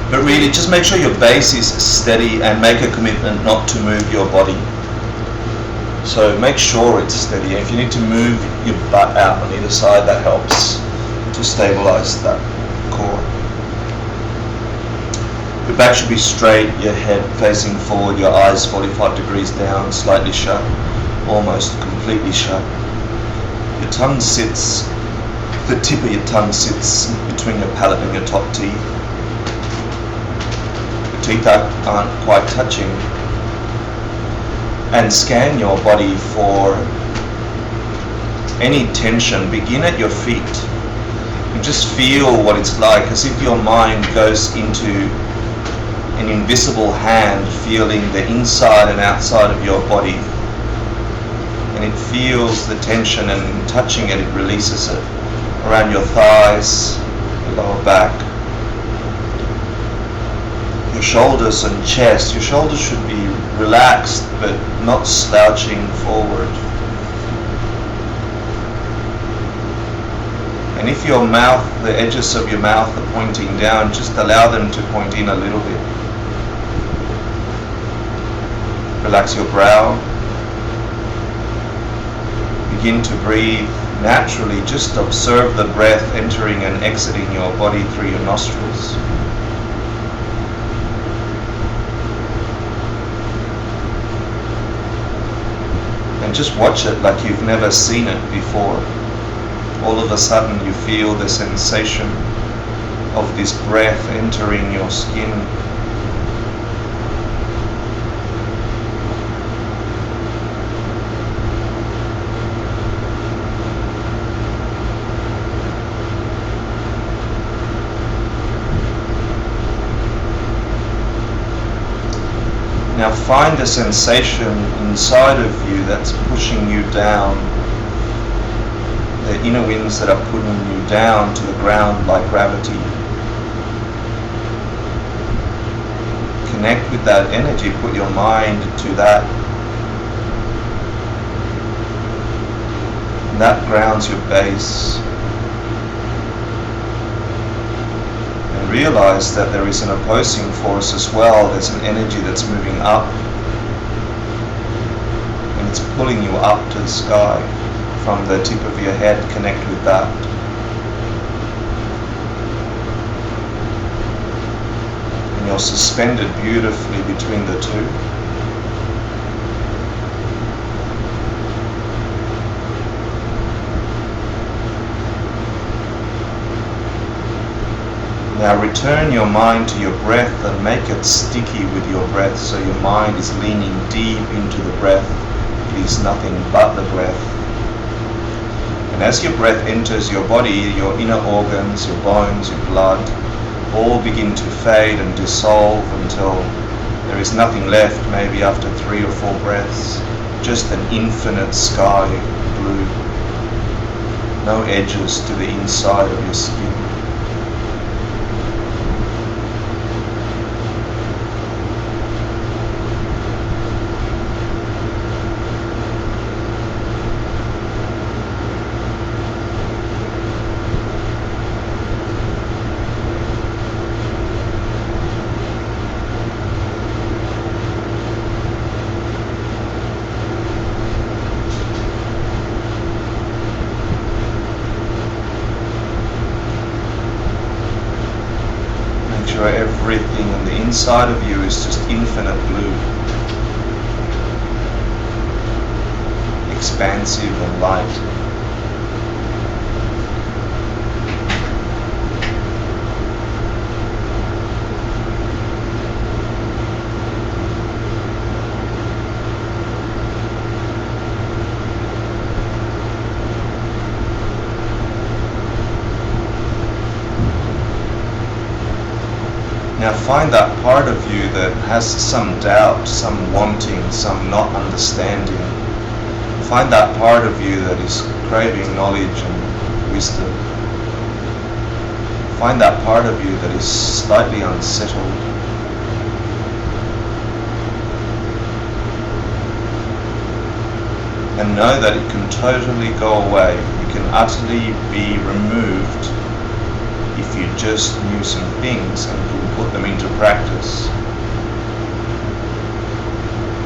But really, just make sure your base is steady and make a commitment not to move your body. So make sure it's steady. If you need to move your butt out on either side, that helps to stabilize that core. Your back should be straight, your head facing forward, your eyes 45 degrees down, slightly shut, almost completely shut. Your tongue sits, the tip of your tongue sits between your palate and your top teeth. Your teeth aren't quite touching. And scan your body for any tension. Begin at your feet. And just feel what it's like, as if your mind goes into an invisible hand feeling the inside and outside of your body. And it feels the tension, and touching it, it releases it around your thighs, your lower back, your shoulders and chest. Your shoulders should be relaxed but not slouching forward. And if your mouth, the edges of your mouth are pointing down, just allow them to point in a little bit. Relax your brow. Begin to breathe naturally. Just observe the breath entering and exiting your body through your nostrils. And just watch it like you've never seen it before. All of a sudden you feel the sensation of this breath entering your skin. Now find a sensation inside of you that's pushing you down. The inner winds that are putting you down to the ground like gravity. Connect with that energy, put your mind to that. And that grounds your base. Realize that there is an opposing force as well. There's an energy that's moving up, and it's pulling you up to the sky from the tip of your head. Connect with that. And you're suspended beautifully between the two. Now return your mind to your breath and make it sticky with your breath, so your mind is leaning deep into the breath. It is nothing but the breath. And as your breath enters your body, your inner organs, your bones, your blood, all begin to fade and dissolve until there is nothing left, maybe after 3 or 4 breaths. Just an infinite sky of blue. No edges to the inside of your skin. Everything on the inside of you is just infinite blue, expansive and light. Now find that part of you that has some doubt, some wanting, some not understanding. Find that part of you that is craving knowledge and wisdom. Find that part of you that is slightly unsettled. And know that it can totally go away. It can utterly be removed if you just knew some things and could put them into practice.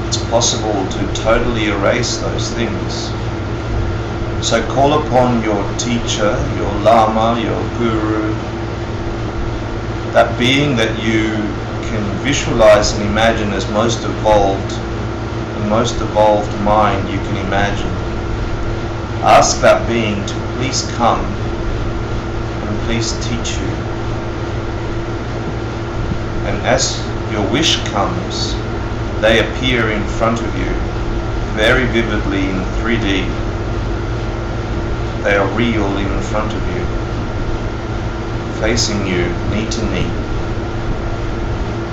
It's possible to totally erase those things. So call upon your teacher, your Lama, your Guru, that being that you can visualize and imagine as most evolved, the most evolved mind you can imagine. Ask that being to please come and please teach you. And as your wish comes, they appear in front of you very vividly in 3D. They are real in front of you, facing you knee to knee.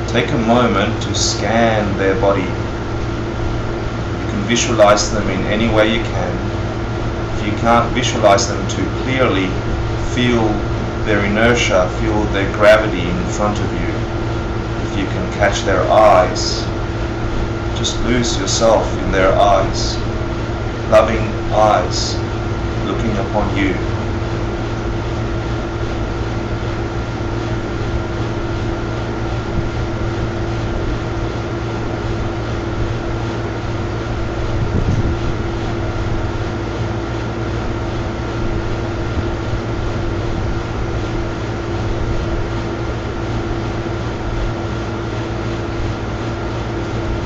Take a moment to scan their body. You can visualize them in any way you can. If you can't visualize them too clearly, feel their inertia, feel their gravity in front of you. If you can catch their eyes, just lose yourself in their eyes, loving eyes looking upon you.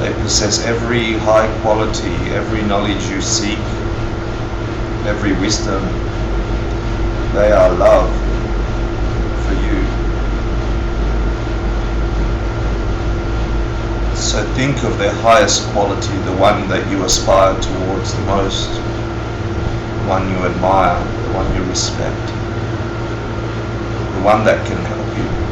They possess every high quality, every knowledge you seek, every wisdom. They are love for you. So think of their highest quality, the one that you aspire towards the most, the one you admire, the one you respect, the one that can help you.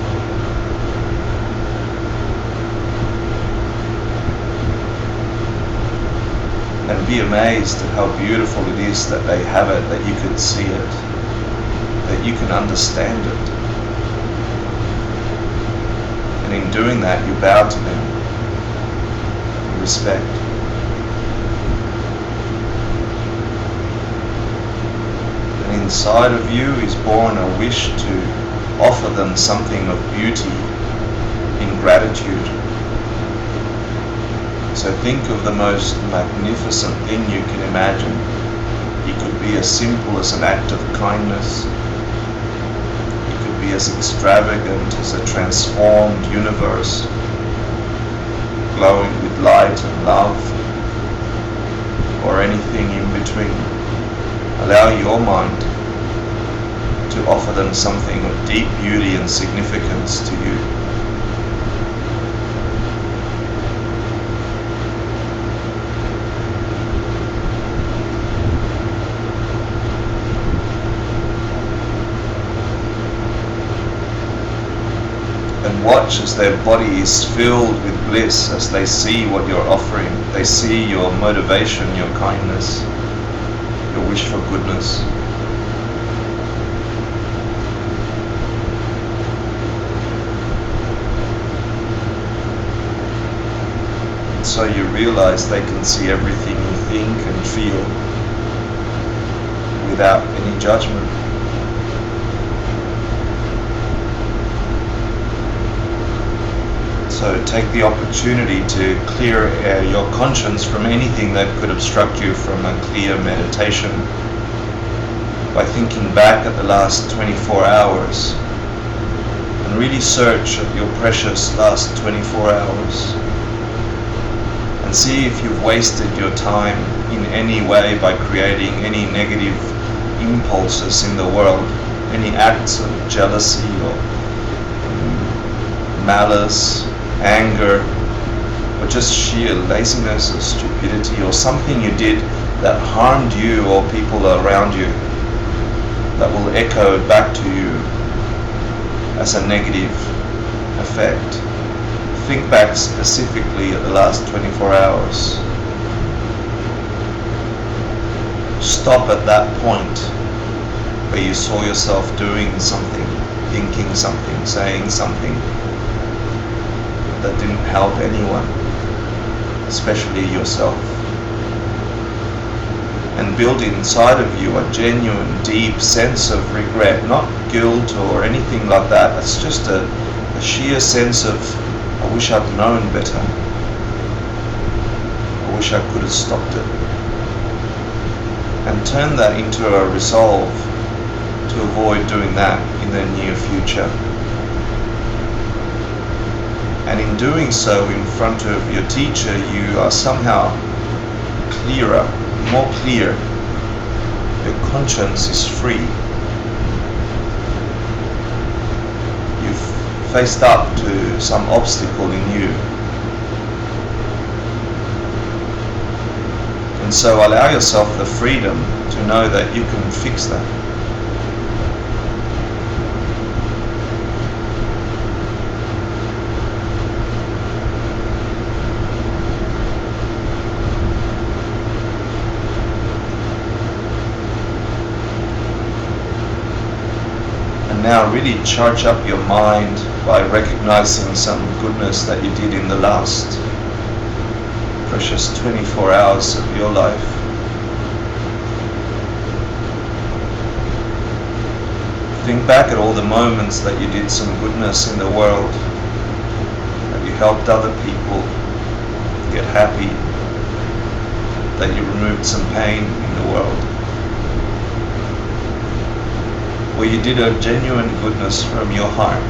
And be amazed at how beautiful it is that they have it, that you can see it, that you can understand it. And in doing that, you bow to them, you respect. And inside of you is born a wish to offer them something of beauty in gratitude. So think of the most magnificent thing you can imagine. It could be as simple as an act of kindness. It could be as extravagant as a transformed universe, glowing with light and love, or anything in between. Allow your mind to offer them something of deep beauty and significance to you. And watch as their body is filled with bliss as they see what you're offering. They see your motivation, your kindness, your wish for goodness. And so you realize they can see everything you think and feel without any judgment. So take the opportunity to clear your conscience from anything that could obstruct you from a clear meditation by thinking back at the last 24 hours and really search at your precious last 24 hours and see if you've wasted your time in any way by creating any negative impulses in the world, any acts of jealousy or malice, anger, or just sheer laziness or stupidity, or something you did that harmed you or people around you, that will echo back to you as a negative effect. Think back specifically at the last 24 hours. Stop at that point where you saw yourself doing something, thinking something, saying something that didn't help anyone, especially yourself. and build inside of you a genuine, deep sense of regret, not guilt or anything like that. It's just a sheer sense of, I wish I'd known better. I wish I could have stopped it. And turn that into a resolve to avoid doing that in the near future. And in doing so in front of your teacher, you are somehow clearer, more clear. Your conscience is free. You've faced up to some obstacle in you. And so allow yourself the freedom to know that you can fix that. Now really charge up your mind by recognizing some goodness that you did in the last precious 24 hours of your life. Think back at all the moments that you did some goodness in the world, that you helped other people get happy, that you removed some pain in the world, where you did a genuine goodness from your heart.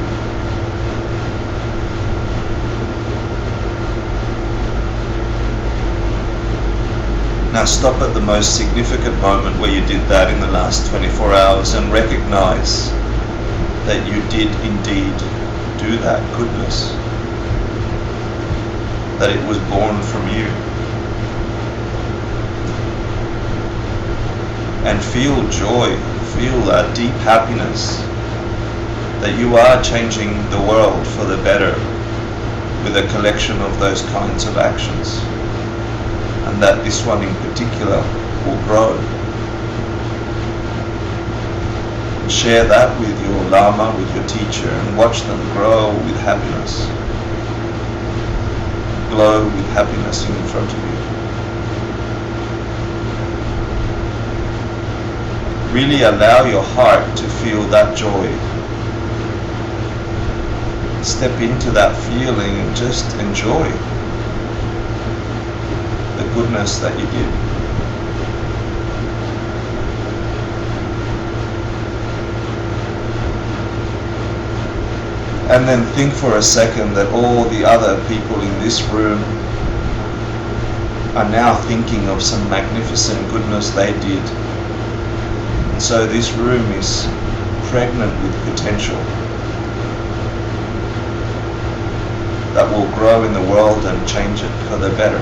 Now stop at the most significant moment where you did that in the last 24 hours and recognize that you did indeed do that goodness, that it was born from you. And feel joy, feel a deep happiness that you are changing the world for the better with a collection of those kinds of actions, and that this one in particular will grow. Share that with your Lama, with your teacher, and watch them grow with happiness, glow with happiness in front of you. Really allow your heart to feel that joy. Step into that feeling and just enjoy the goodness that you did. And then think for a second that all the other people in this room are now thinking of some magnificent goodness they did. So this room is pregnant with potential that will grow in the world and change it for the better.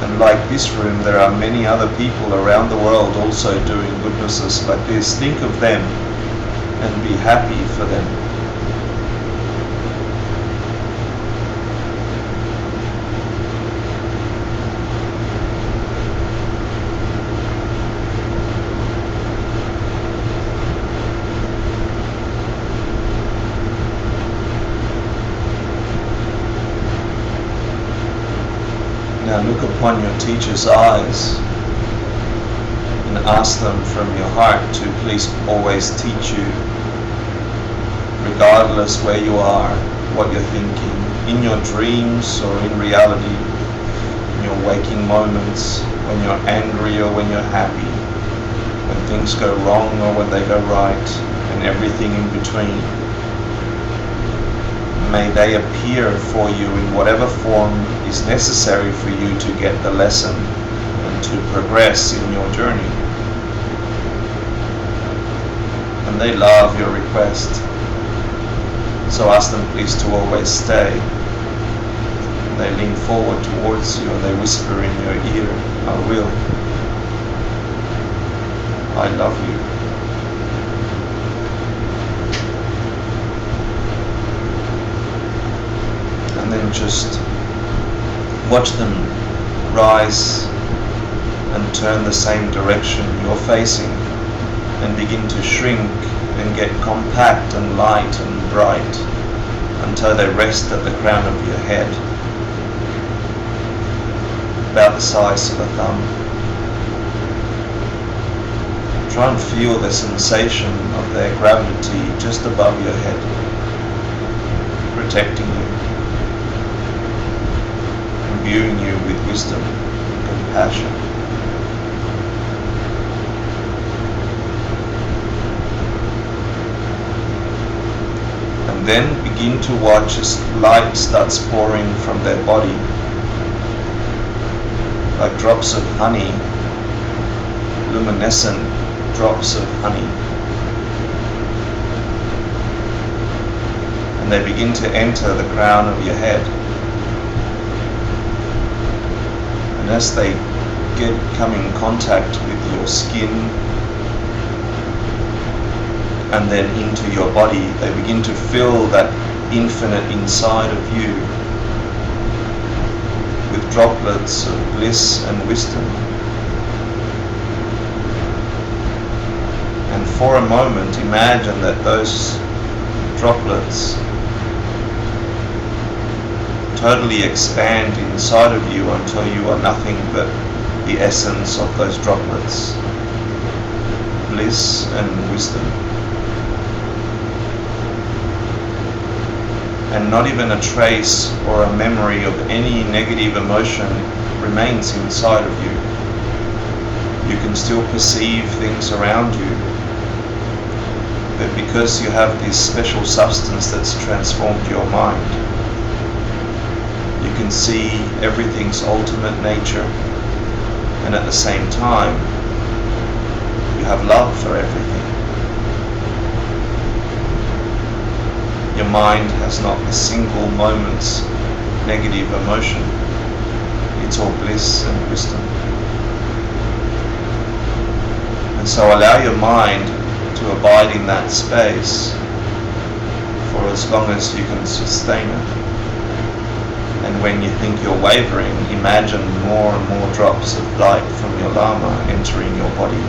And like this room, there are many other people around the world also doing goodnesses like this. Think of them and be happy for them. Now look upon your teacher's eyes and ask them from your heart to please always teach you, regardless where you are, what you're thinking, in your dreams or in reality, in your waking moments, when you're angry or when you're happy, when things go wrong or when they go right, and everything in between. May they appear for you in whatever form is necessary for you to get the lesson and to progress in your journey. And they love your request. So ask them please to always stay. And they lean forward towards you and they whisper in your ear, I will. I love you. And then just watch them rise and turn the same direction you're facing and begin to shrink and get compact and light and bright until they rest at the crown of your head. about the size of a thumb. Try and feel the sensation of their gravity just above your head, protecting you, imbuing you with wisdom and compassion. And then begin to watch as light starts pouring from their body, like drops of honey, luminescent drops of honey. And they begin to enter the crown of your head. And as they come in contact with your skin and then into your body, they begin to fill that infinite inside of you with droplets of bliss and wisdom. And for a moment, imagine that those droplets totally expand inside of you until you are nothing but the essence of those droplets, bliss and wisdom. And not even a trace or a memory of any negative emotion remains inside of you. You can still perceive things around you, but because you have this special substance that's transformed your mind, you can see everything's ultimate nature, and at the same time, you have love for everything. Your mind has not a single moment's negative emotion. It's all bliss and wisdom. And so allow your mind to abide in that space for as long as you can sustain it. And when you think you're wavering, imagine more and more drops of light from your Lama entering your body.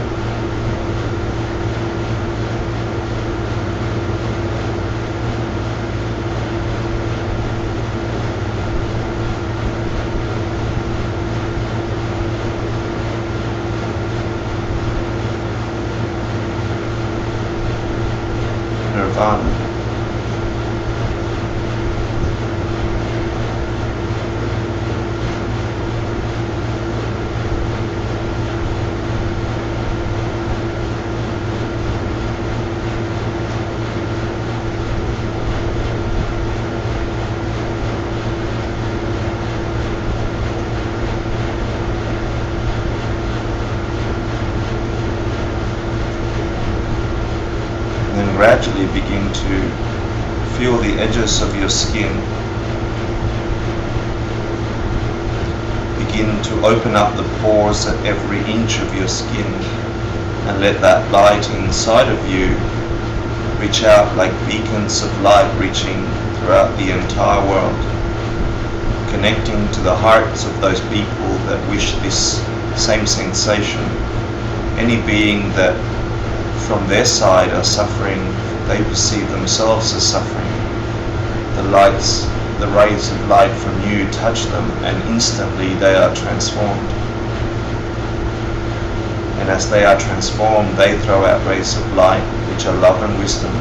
Nirvana. Then gradually begin to feel the edges of your skin. Begin to open up the pores at every inch of your skin and let that light inside of you reach out like beacons of light reaching throughout the entire world, connecting to the hearts of those people that wish this same sensation. Any being that from their side are suffering, they perceive themselves as suffering. The rays of light from you touch them, and instantly they are transformed. And as they are transformed, they throw out rays of light, which are love and wisdom,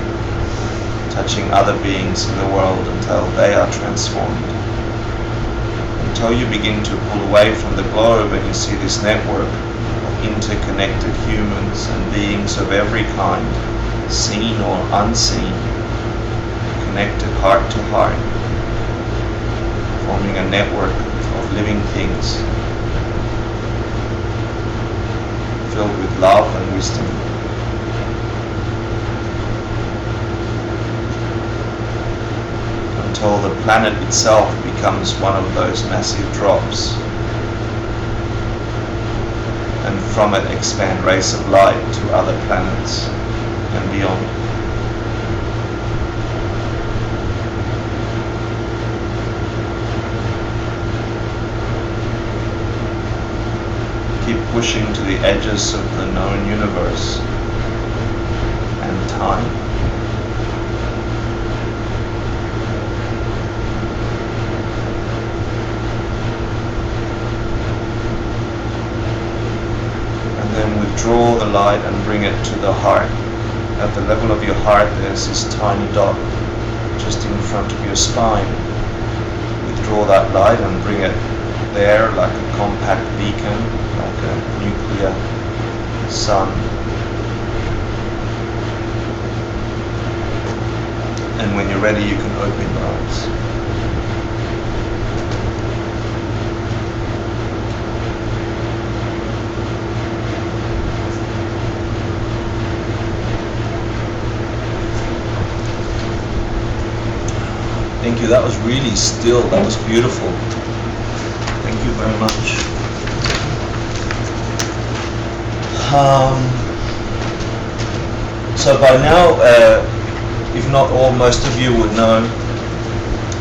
touching other beings in the world until they are transformed. Until you begin to pull away from the globe and you see this network interconnected humans and beings of every kind, seen or unseen, connected heart to heart, forming a network of living things filled with love and wisdom. Until the planet itself becomes one of those massive drops, and from it expand rays of light to other planets and beyond. Keep pushing to the edges of the known universe and time. draw the light and bring it to the heart. At the level of your heart, there's this tiny dot just in front of your spine. Withdraw that light and bring it there like a compact beacon, like a nuclear sun. And when you're ready, you can open your eyes. Thank you, that was really still, that was beautiful. Thank you very much. So by now, if not all, most of you would know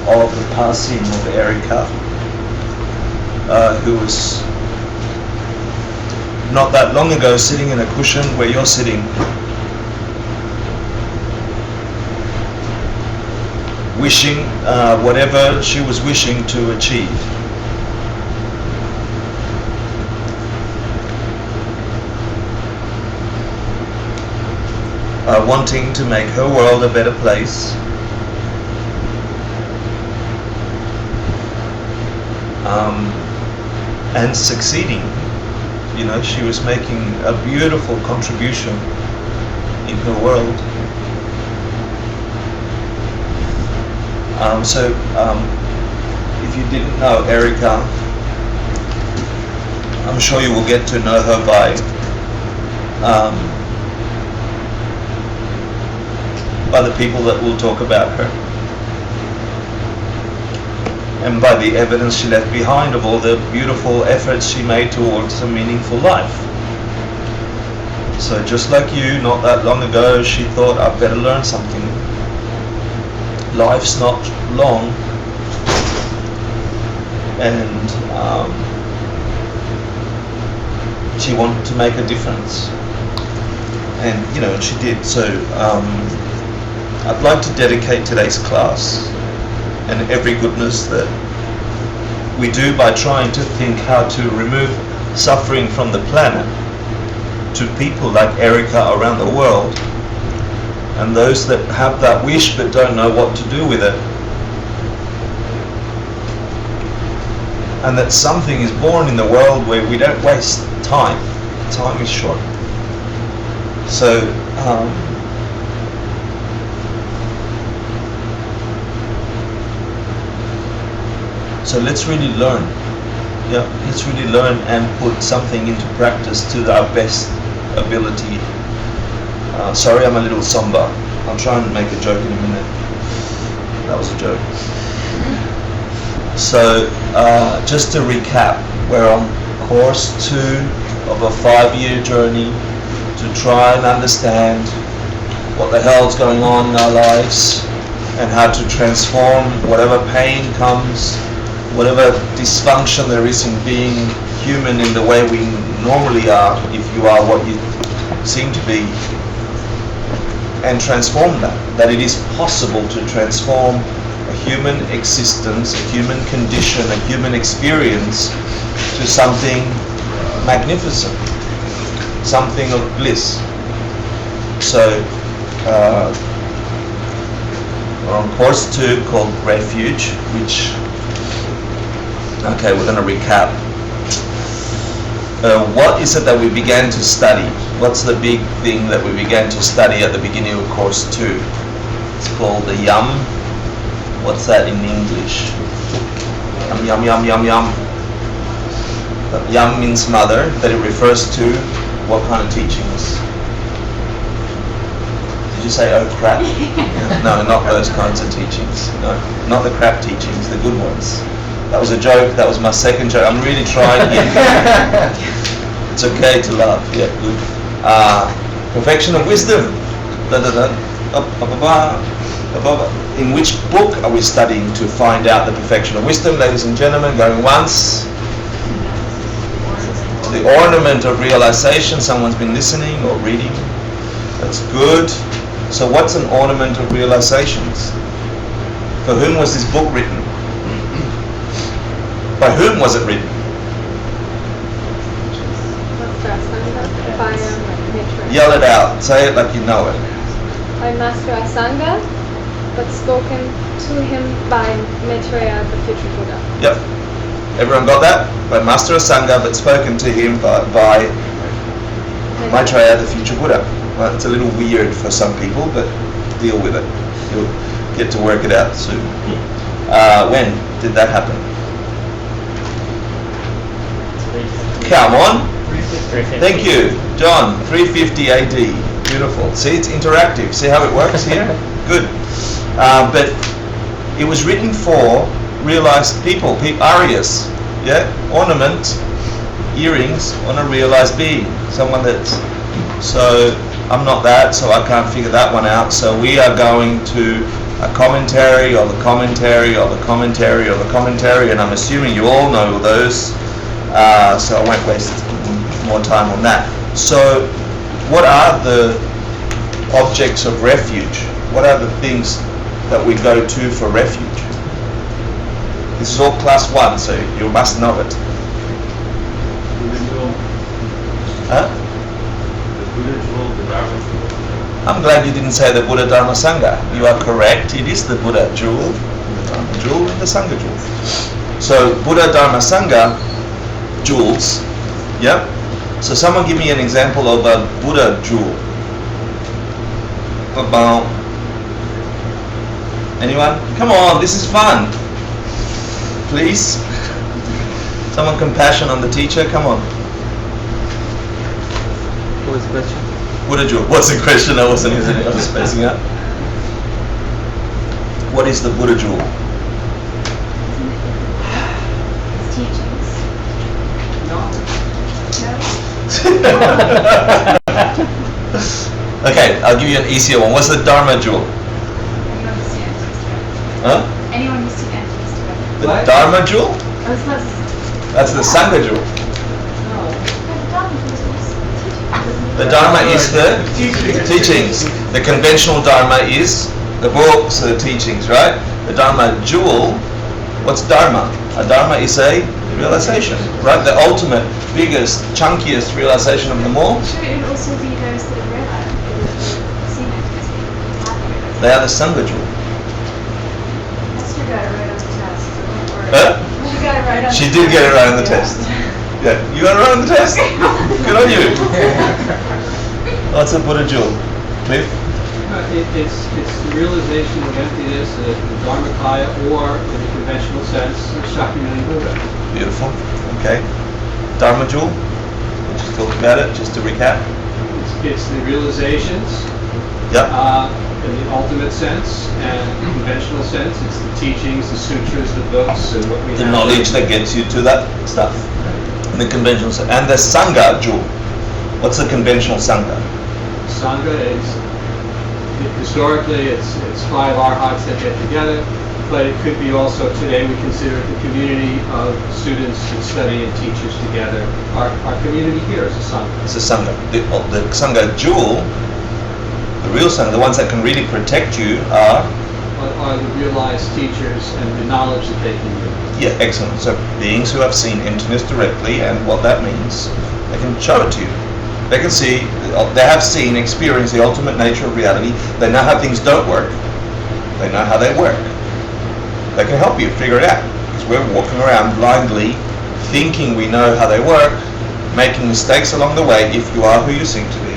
of the passing of Erica, who was not that long ago sitting in a cushion where you're sitting, wishing whatever she was wishing to achieve. Wanting to make her world a better place. And succeeding. You know, she was making a beautiful contribution in her world. If you didn't know Erica, I'm sure you will get to know her by the people that will talk about her, and by the evidence she left behind of all the beautiful efforts she made towards a meaningful life. So just like you, not that long ago, she thought, I'd better learn something. Life's not long, and she wanted to make a difference, and you know, she did. So I'd like to dedicate today's class and every goodness that we do by trying to think how to remove suffering from the planet to people like Erica around the world, and those that have that wish but don't know what to do with it. And that something is born in the world where we don't waste time. Time is short. So let's really learn. Yeah, let's really learn and put something into practice to our best ability. Sorry, I'm a little somber. I'll try and make a joke in a minute. That was a joke. So, just to recap, we're on course 2 of a 5-year journey to try and understand what the hell's going on in our lives and how to transform whatever pain comes, whatever dysfunction there is in being human in the way we normally are, if you are what you seem to be, and transform that it is possible to transform a human existence, a human condition, a human experience to something magnificent, something of bliss. So we're on course 2 called Refuge, which, okay, we're going to recap. What is it that we began to study? What's the big thing that we began to study at the beginning of course 2? It's called the yum. What's that in English? Yum, yum, yum, yum. Yum means mother, that it refers to what kind of teachings? Did you say, oh crap? No, not those kinds of teachings. No, not the crap teachings, the good ones. That was a joke, that was my second joke. I'm really trying here. It's okay to laugh, yeah, good. Perfection of wisdom. Da, da, da. In which book are we studying to find out the perfection of wisdom, ladies and gentlemen? Going once. The ornament of realization. Someone's been listening or reading. That's good. So what's an ornament of realizations? For whom was this book written? By whom was it written? fire Maitreya. Yell it out. Say it like you know it. By Master Asanga, but spoken to him by Maitreya, the future Buddha. Yep. Everyone got that? By Master Asanga, but spoken to him by Maitreya, the future Buddha. Well, it's a little weird for some people, but deal with it. You'll get to work it out soon. When did that happen? Come on. 350. Thank you, John. 350 AD. Beautiful. See, it's interactive. See how it works here? Good. But it was written for realized people, Aryas. Yeah? Ornament, earrings on a realized being. Someone that's... So, I'm not that, so I can't figure that one out. So we are going to a commentary, or the commentary, or the commentary, or the commentary, and I'm assuming you all know those. So I won't waste more time on that. So, what are the objects of refuge? What are the things that we go to for refuge? This is all class 1, so you must know it. Huh? The Buddha jewel, the Dharma jewel. I'm glad you didn't say the Buddha Dharma Sangha. You are correct. It is the Buddha jewel, the Dharma jewel, and the Sangha jewel. So Buddha Dharma Sangha jewels. Yep. So someone give me an example of a Buddha jewel. About anyone? Come on, this is fun. Please. Someone compassion on the teacher. Come on. What was the question? Buddha jewel. What's the question? I wasn't listening. I was spacing out. What is the Buddha jewel? Teachings. Okay, I'll give you an easier one. What's the Dharma jewel? Anyone who's student. Huh? Anyone who's student. The Dharma jewel? Oh, it's not. That's the Sangha jewel. No. The Dharma is the teachings. The conventional Dharma is the books, the teachings, right? The Dharma jewel, what's Dharma? A Dharma is a realization, right? The ultimate, biggest, chunkiest realization of them all. Sure, it would also be those that have realized. Seen it. They are the Sangha jewel. Esther got it right on the test, so don't worry. Huh? You got it right on She the did test. get it right on the test. Yeah, you got it right on the test? Good on you. What's a Buddha jewel? Cliff? It's the realization of emptiness, the Dharmakaya, or in the conventional sense, Shakyamuni Buddha. Beautiful. Okay. Dharma jewel? We'll just talk about it, just to recap. It's the realizations Yep. in the ultimate sense, and the conventional sense, it's the teachings, the sutras, the books, and what we The have. knowledge that gets you to that stuff. In the conventional sense. And the Sangha jewel. What's the conventional Sangha? Sangha is, historically, it's 5 arhats that get together, but it could be also, today we consider it the community of students that study and teachers together. Our community here is a Sangha. It's a Sangha. The Sangha jewel, the real Sangha, the ones that can really protect you are... Are the realized teachers and the knowledge that they can give. Yeah, excellent. So beings who have seen emptiness directly and what that means, they can show it to you. They can see, they have seen, experienced the ultimate nature of reality. They know how things don't work. They know how they work. They can help you figure it out. Because we're walking around blindly, thinking we know how they work, making mistakes along the way if you are who you seem to be.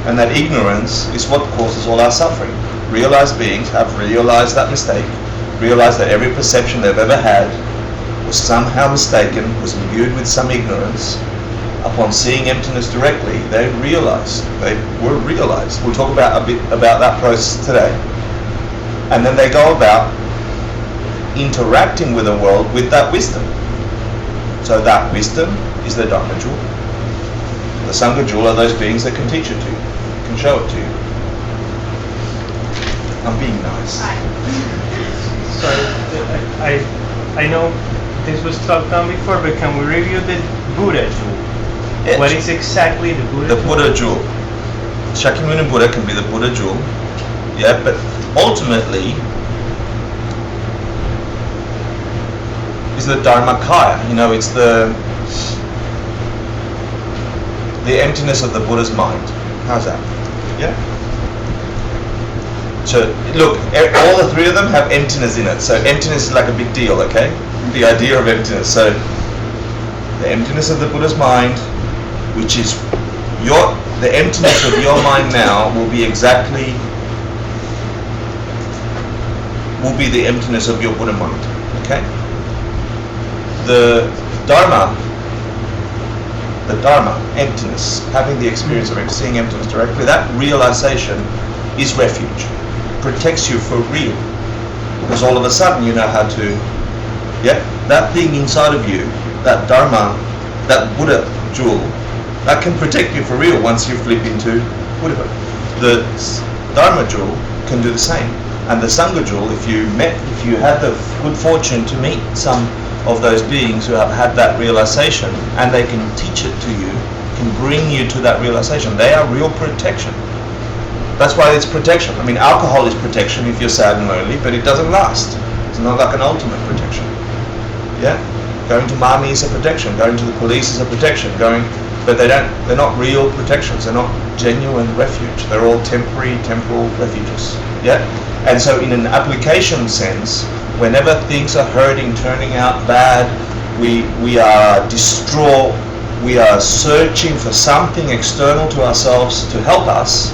And that ignorance is what causes all our suffering. Realized beings have realized that mistake, realized that every perception they've ever had was somehow mistaken, was imbued with some ignorance. Upon seeing emptiness directly, they were realized. We'll talk about a bit about that process today. And then they go about interacting with the world with that wisdom. So that wisdom is the Dharma jewel. The Sangha jewel are those beings that can teach it to you, can show it to you. I'm being nice. So I know this was talked on before, but can we review the Buddha jewel? Yeah. What is exactly the Buddha The jewel? Buddha jewel. Shakyamuni Buddha can be the Buddha jewel. Yeah, but ultimately is the Dharmakaya. You know, it's the emptiness of the Buddha's mind. How's that? Yeah? So, look, all the three of them have emptiness in it. So emptiness is like a big deal, okay? The idea of emptiness. So, the emptiness of the Buddha's mind, which is the emptiness of your mind now will be the emptiness of your Buddha mind, okay? The Dharma, emptiness, having the experience of seeing emptiness directly, that realization is refuge. Protects you for real. Because all of a sudden you know how to, that thing inside of you, that Dharma, that Buddha jewel, that can protect you for real once you flip into Buddhahood. The Dharma jewel can do the same. And the Sangha jewel, if you had the good fortune to meet some of those beings who have had that realization, and they can teach it to you, can bring you to that realization, they are real protection. That's why it's protection. I mean, alcohol is protection if you're sad and lonely, but it doesn't last. It's not like an ultimate protection. Yeah? Going to mommy is a protection. Going to the police is a protection. But they're not real protections. They're not genuine refuge. They're all temporal refuges. Yeah? And so in an application sense, whenever things are hurting, turning out bad, we are distraught, we are searching for something external to ourselves to help us,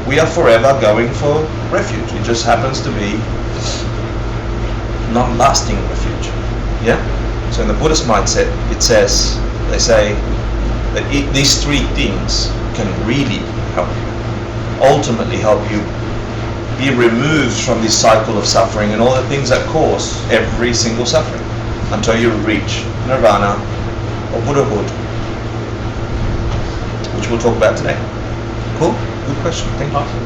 we are forever going for refuge. It just happens to be non-lasting refuge. Yeah? So in the Buddhist mindset, they say that these three things can really help you, ultimately help you be removed from this cycle of suffering and all the things that cause every single suffering until you reach nirvana or Buddhahood, which we'll talk about today. Cool? Good question. Thank you. Awesome.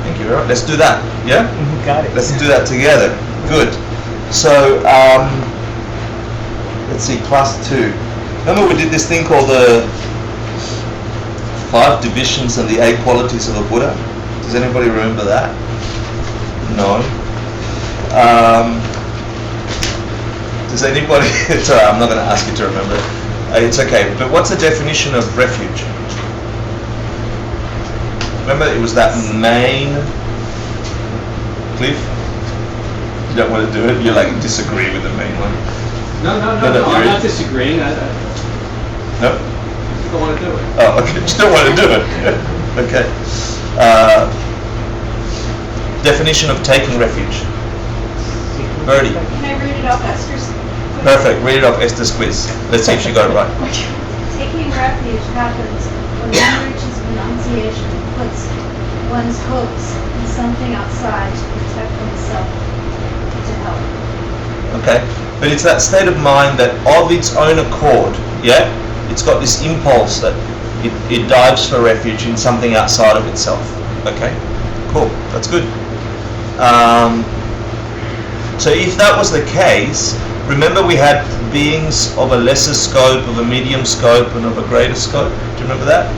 Thank you. All right, let's do that. Yeah? Got it. Let's do that together. Good. So, let's see, class 2. Remember we did this thing called the 5 divisions and the 8 qualities of a Buddha? Does anybody remember that? No. Does anybody? It's alright, I'm not going to ask you to remember. It's okay. But what's the definition of refuge? Remember, it was that main cliff. You don't want to do it. You disagree with the main one. No, I'm not disagreeing. I No. don't want to do it. Oh, okay. You don't want to do it. Okay. Definition of taking refuge. Birdie. Can I read it off Esther's? Perfect. Read it off Esther's quiz. Let's see if she got it right. Taking refuge happens when one reaches renunciation, puts one's hopes in something outside to protect oneself, to help. Okay. But it's that state of mind that of its own accord, yeah? It's got this impulse that it dives for refuge in something outside of itself. Okay? Cool. That's good. So if that was the case, remember we had beings of a lesser scope, of a medium scope, and of a greater scope. Do you remember that?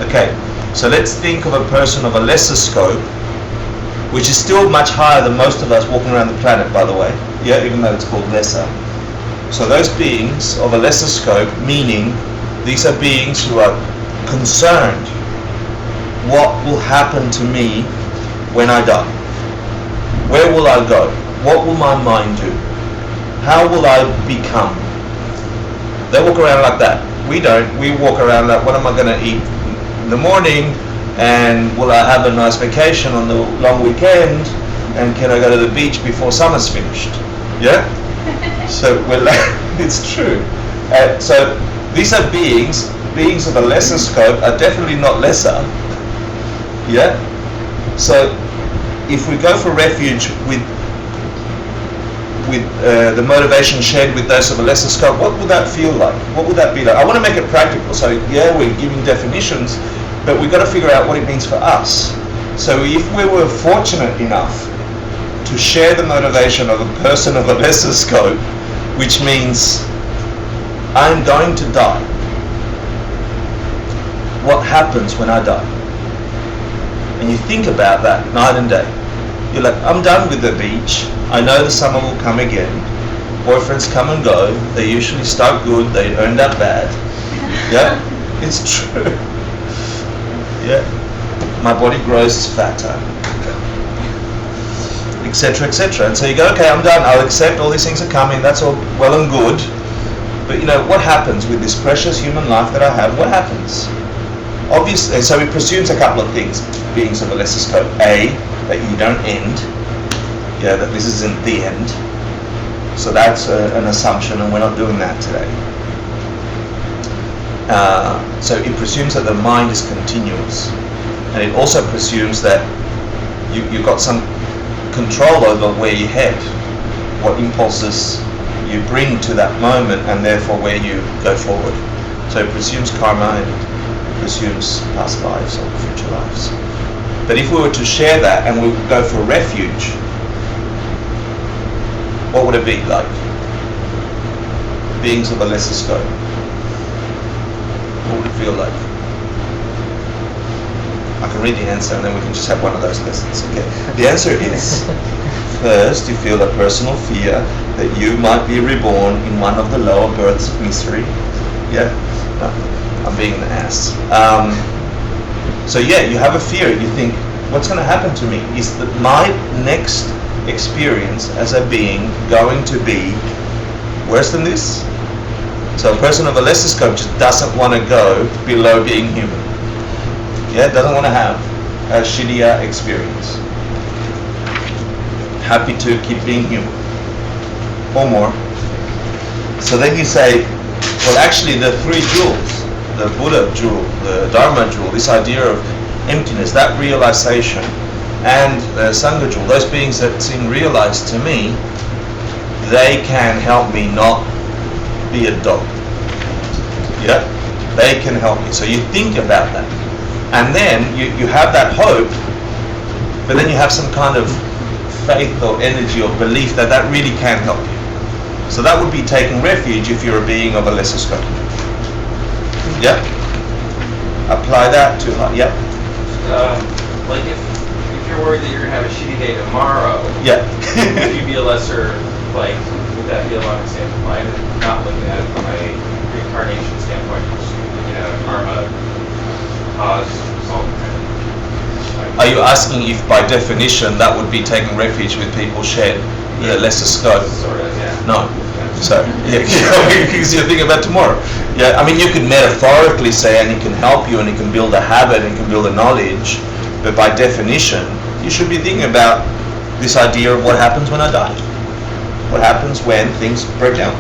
Okay. So let's think of a person of a lesser scope, which is still much higher than most of us walking around the planet, by the way. Yeah, even though it's called lesser. So those beings of a lesser scope, meaning these are beings who are concerned what will happen to me when I die. Where will I go? What will my mind do? How will I become? They walk around like that. We don't. We walk around like, what am I going to eat in the morning? And will I have a nice vacation on the long weekend? And can I go to the beach before summer's finished? Yeah? So it's true. So these are beings of a lesser scope are definitely not lesser. Yeah? So if we go for refuge with the motivation shared with those of a lesser scope, what would that feel like? What would that be like? I want to make it practical. So yeah, we're giving definitions, but we've got to figure out what it means for us. So if we were fortunate enough to share the motivation of a person of a lesser scope, which means I'm going to die. What happens when I die? And you think about that night and day. You're like, I'm done with the beach. I know the summer will come again. Boyfriends come and go. They usually start good. They end up bad. Yeah? It's true. Yeah. My body grows fatter, etc., etc. And so you go, okay, I'm done. I'll accept all these things are coming. That's all well and good. But you know, what happens with this precious human life that I have? What happens? Obviously, so it presumes a couple of things. Beings of a lesser scope. A, that you don't end. Yeah, that this isn't the end. So that's an assumption, and we're not doing that today. So it presumes that the mind is continuous. And it also presumes that you've got some control over where you head, what impulses you bring to that moment, and therefore where you go forward. So it presumes karma and it presumes past lives or future lives. But if we were to share that and we would go for refuge, what would it be like? Beings of a lesser scope. What would it feel like? I can read the answer and then we can just have one of those lessons. Okay. The answer is, first, you feel a personal fear that you might be reborn in one of the lower births of misery. Yeah? No, I'm being an ass. So yeah, you have a fear. You think, what's going to happen to me? Is that my next experience as a being going to be worse than this? So a person of a lesser scope just doesn't want to go below being human. Yeah, doesn't want to have a shittier experience. Happy to keep being human. Or more. So then you say, well actually the three jewels, the Buddha jewel, the Dharma jewel, this idea of emptiness, that realization, and the Sangha jewel, those beings that seem realized to me, they can help me not be a dog. Yeah? They can help me. So you think about that. And then you have that hope, but then you have some kind of faith or energy or belief that that really can help you. So that would be taking refuge if you're a being of a lesser scope. Yeah? Apply that to, yeah? Like if you're worried that you're going to have a shitty day tomorrow, Yeah. would you be a lesser, like, would that be a long example? I'm not looking at it from a reincarnation standpoint, just, you know, karma, cause, result. Are you asking if by definition that would be taking refuge with people shed the lesser scope? Sort of, yeah. No. So, yeah, because you're thinking about tomorrow. Yeah, I mean, you could metaphorically say, and it can help you, and it can build a habit, and it can build a knowledge, but by definition, you should be thinking about this idea of what happens when I die. What happens when things break down.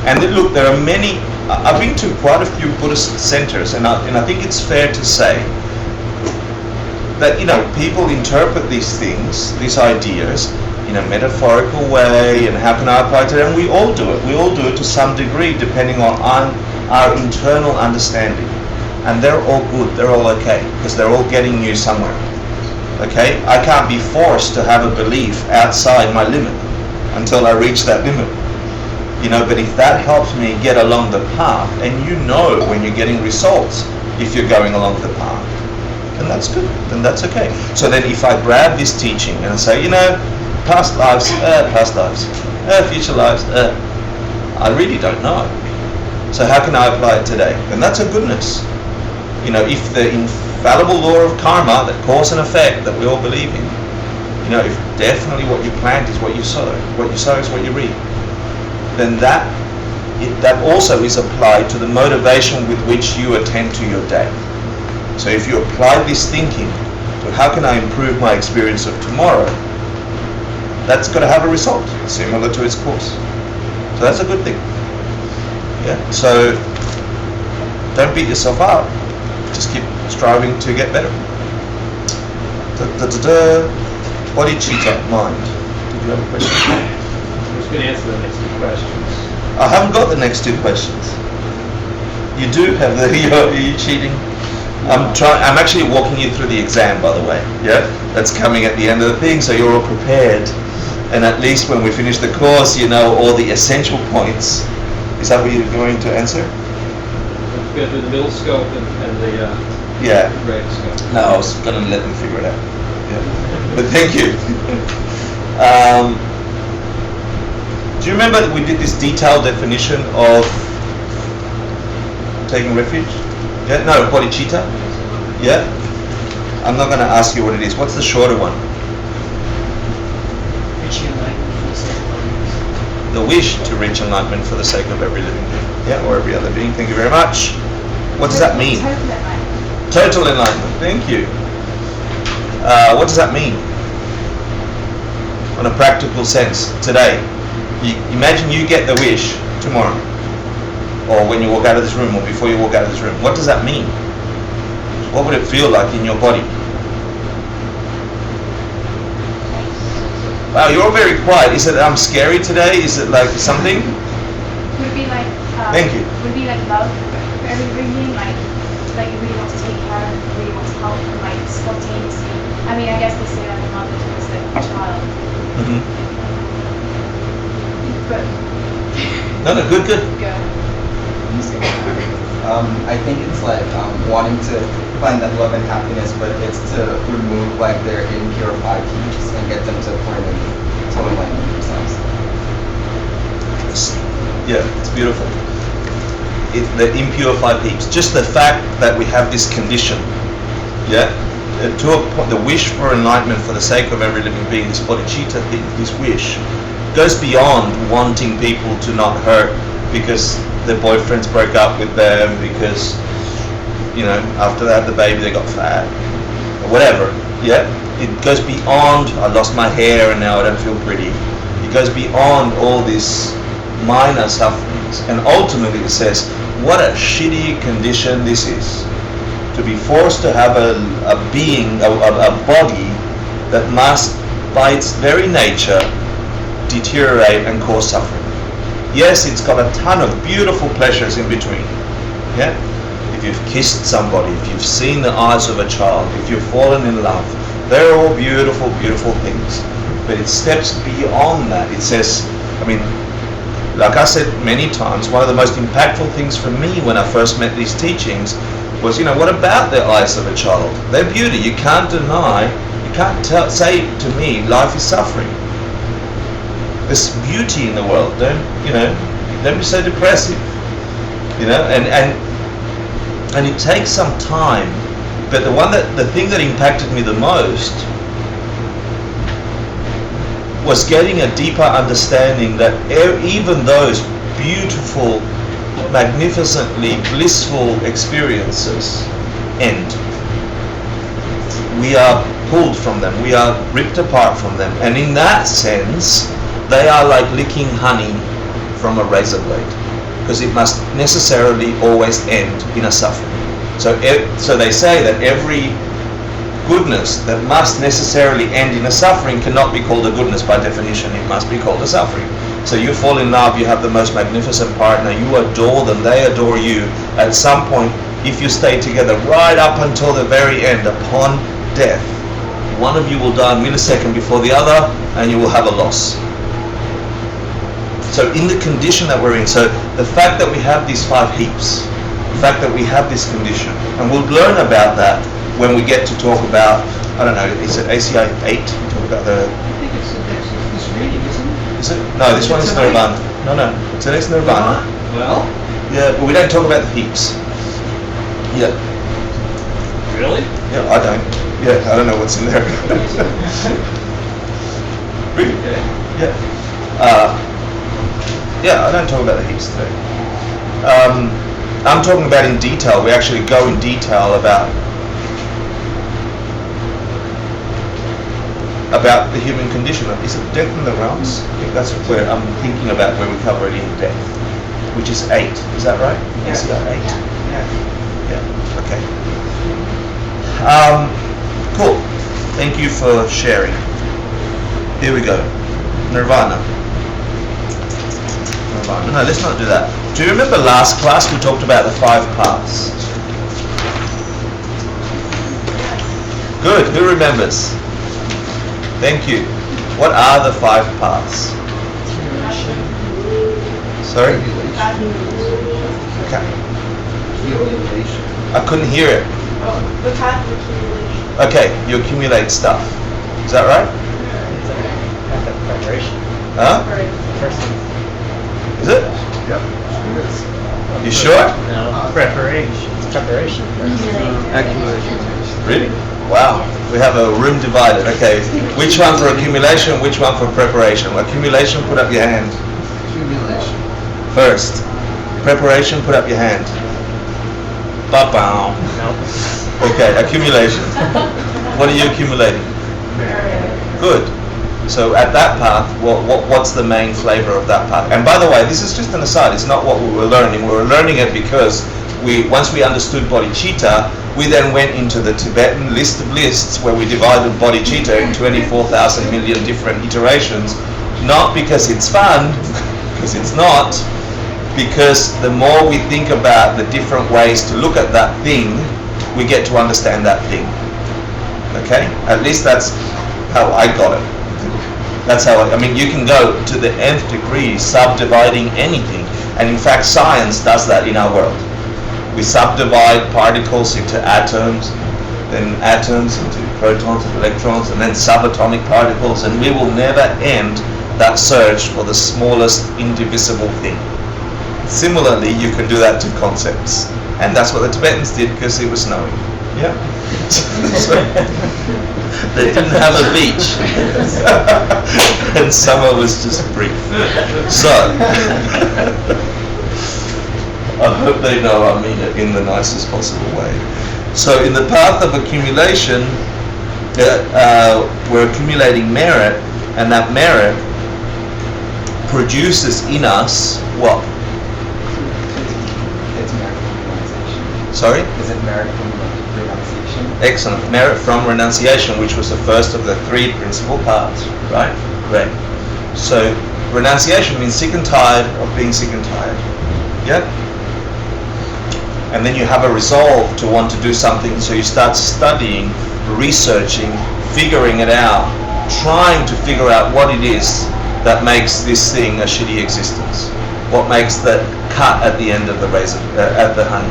And look, there are many, I've been to quite a few Buddhist centers, and I think it's fair to say that, you know, people interpret these things, these ideas, in a metaphorical way, and how can I apply to it? And we all do it. We all do it to some degree, depending on our internal understanding. And they're all good. They're all okay, because they're all getting you somewhere. Okay? I can't be forced to have a belief outside my limit until I reach that limit. You know, but if that helps me get along the path, and you know when you're getting results if you're going along the path, then that's good. Then that's okay. So then if I grab this teaching and I say, you know, past lives, future lives, I really don't know. So how can I apply it today? And that's a goodness. You know, if the infallible law of karma, that cause and effect that we all believe in, you know, if definitely what you plant is what you sow is what you reap, then that also is applied to the motivation with which you attend to your day. So if you apply this thinking to how can I improve my experience of tomorrow, that's got to have a result similar to its course. So that's a good thing. Yeah. So don't beat yourself up. Just keep striving to get better. Bodhicitta, mind. Did you have a question? I was going to answer the next two questions. I haven't got the next two questions. You do have the. Are you cheating? I'm actually walking you through the exam, by the way. Yeah, that's coming at the end of the thing, so you're all prepared. And at least when we finish the course, you know all the essential points. Is that what you're going to answer? Let's go through the middle scope and the greater scope. No, I was going to let them figure it out. Yeah. But thank you. Do you remember that we did this detailed definition of taking refuge? Yeah, no, bodhicitta. Yeah. I'm not going to ask you what it is. What's the shorter one? Reaching enlightenment for the sake of others. The wish to reach enlightenment for the sake of every living being. Yeah, or every other being. Thank you very much. What does that mean? Total enlightenment. Total enlightenment. Thank you. What does that mean? On a practical sense, today. Imagine you get the wish tomorrow, or when you walk out of this room, or before you walk out of this room. What does that mean? What would it feel like in your body? Wow, you're all very quiet. Is it I'm scary today? Is it like something? Would it be like, Thank you. Would it be like love for every being, like you really want to take care of, you really want to help, and like spontaneously. I mean, I guess they say like a mother towards the child. Mm-hmm. But No, good. go. I think it's like wanting to find that love and happiness, but it's to remove like their impurified heaps and get them to a point of total enlightenment themselves. Yeah, it's beautiful. The impurified heaps. Just the fact that we have this condition, yeah, to a point, the wish for enlightenment for the sake of every living being, this bodhicitta thing, this wish, goes beyond wanting people to not hurt because their boyfriends broke up with them, because, you know, after they had the baby they got fat, or whatever, yeah? It goes beyond, I lost my hair and now I don't feel pretty. It goes beyond all these minor sufferings, and ultimately it says, what a shitty condition this is. To be forced to have a being, a body that must, by its very nature, deteriorate and cause suffering. Yes, it's got a ton of beautiful pleasures in between. Yeah? If you've kissed somebody, if you've seen the eyes of a child, if you've fallen in love, they're all beautiful, beautiful things. But it steps beyond that. It says, I mean, like I said many times, one of the most impactful things for me when I first met these teachings was, you know, what about the eyes of a child? They're beauty. You can't deny, you can't say to me, life is suffering. There's beauty in the world. Don't be so depressive. You know, and it takes some time. But the thing that impacted me the most was getting a deeper understanding that even those beautiful, magnificently blissful experiences end. We are pulled from them. We are ripped apart from them. And in that sense, they are like licking honey from a razor blade, because it must necessarily always end in a suffering. So they say that every goodness that must necessarily end in a suffering cannot be called a goodness by definition. It must be called a suffering. So you fall in love, you have the most magnificent partner, you adore them, they adore you. At some point, if you stay together right up until the very end, upon death, one of you will die a millisecond before the other, and you will have a loss. So in the condition that we're in, so the fact that we have these 5 heaps, the fact that we have this condition, and we'll learn about that when we get to talk about, I don't know, is it ACI 8? We talk about the... I think it's this reading, isn't it? Is it? No, this one's Nirvana. No, today's Nirvana. Well, Yeah, but we don't talk about the heaps. Yeah. really? Yeah, I don't. Yeah, I don't know what's in there. Really? Okay. Yeah. Yeah, I don't talk about the heaps today. I'm talking about in detail. We actually go in detail about the human condition. Is it death in the realms? I think that's where I'm thinking about, where we cover it in depth, which is 8. Is that right? Yeah. Is that 8? Yeah. Okay. Cool. Thank you for sharing. Here we go. Nirvana. No, let's not do that. Do you remember last class we talked about the 5 paths? Good. Who remembers? Thank you. What are the 5 paths? Sorry? Okay. I couldn't hear it. The path of accumulation. Okay, you accumulate stuff. Is that right? Path of preparation. Huh? First one. Is it? Yep. You sure? No, preparation. It's preparation first. Really? Wow, we have a room divided. Okay, which one for accumulation, which one for preparation? Accumulation, put up your hand. Accumulation. First. Preparation, put up your hand. Ba-bow. Okay, accumulation. What are you accumulating? Good. So at that path, what's the main flavor of that path? And by the way, this is just an aside. It's not what we were learning. We were learning it because once we understood bodhicitta, we then went into the Tibetan list of lists where we divided bodhicitta in 24,000 million different iterations. Not because it's fun, because it's not. Because the more we think about the different ways to look at that thing, we get to understand that thing. Okay? At least that's how I got it. That's how I mean, you can go to the nth degree subdividing anything. And in fact, science does that in our world. We subdivide particles into atoms, then atoms into protons and electrons, and then subatomic particles, and we will never end that search for the smallest indivisible thing. Similarly, you can do that to concepts. And that's what the Tibetans did because it was snowing. Yeah. So, they didn't have a beach. And summer was just brief. So, I hope they know I mean it in the nicest possible way. So in the path of accumulation, we're accumulating merit, and that merit produces in us what? It's merit from renunciation. Sorry? Is it merit from renunciation? Excellent. Merit from renunciation, which was the first of the three principal paths, right? Great. So renunciation means sick and tired of being sick and tired. Yeah? And then you have a resolve to want to do something, so you start studying, researching, figuring it out, trying to figure out what it is that makes this thing a shitty existence. What makes the cut at the end of the razor, at the honey.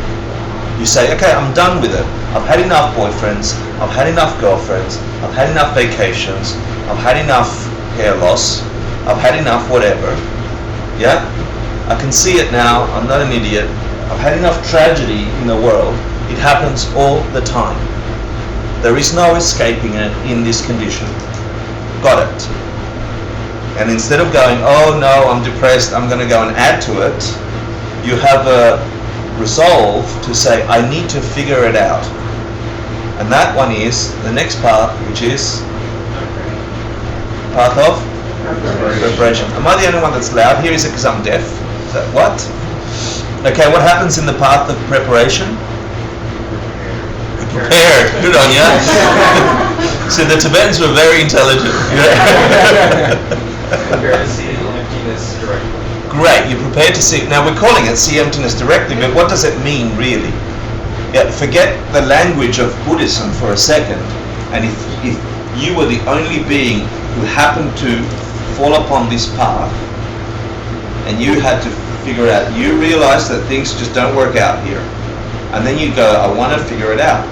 You say, okay, I'm done with it. I've had enough boyfriends, I've had enough girlfriends, I've had enough vacations, I've had enough hair loss, I've had enough whatever. Yeah? I can see it now, I'm not an idiot. I've had enough tragedy in the world. It happens all the time. There is no escaping it in this condition. Got it. And instead of going, oh no, I'm depressed, I'm going to go and add to it, you have a resolve to say, I need to figure it out. And that one is the next path, which is path of preparation. Am I the only one that's loud here? Is it because I'm deaf? Is that what? Okay, what happens in the path of preparation? Prepared. Good on you. So the Tibetans were very intelligent. Prepare to see emptiness directly. Great, you're prepared to see. Now we're calling it see emptiness directly, but what does it mean really? Yeah, forget the language of Buddhism for a second, and if you were the only being who happened to fall upon this path, and you had to figure out, you realize that things just don't work out here, and then you go, I want to figure it out.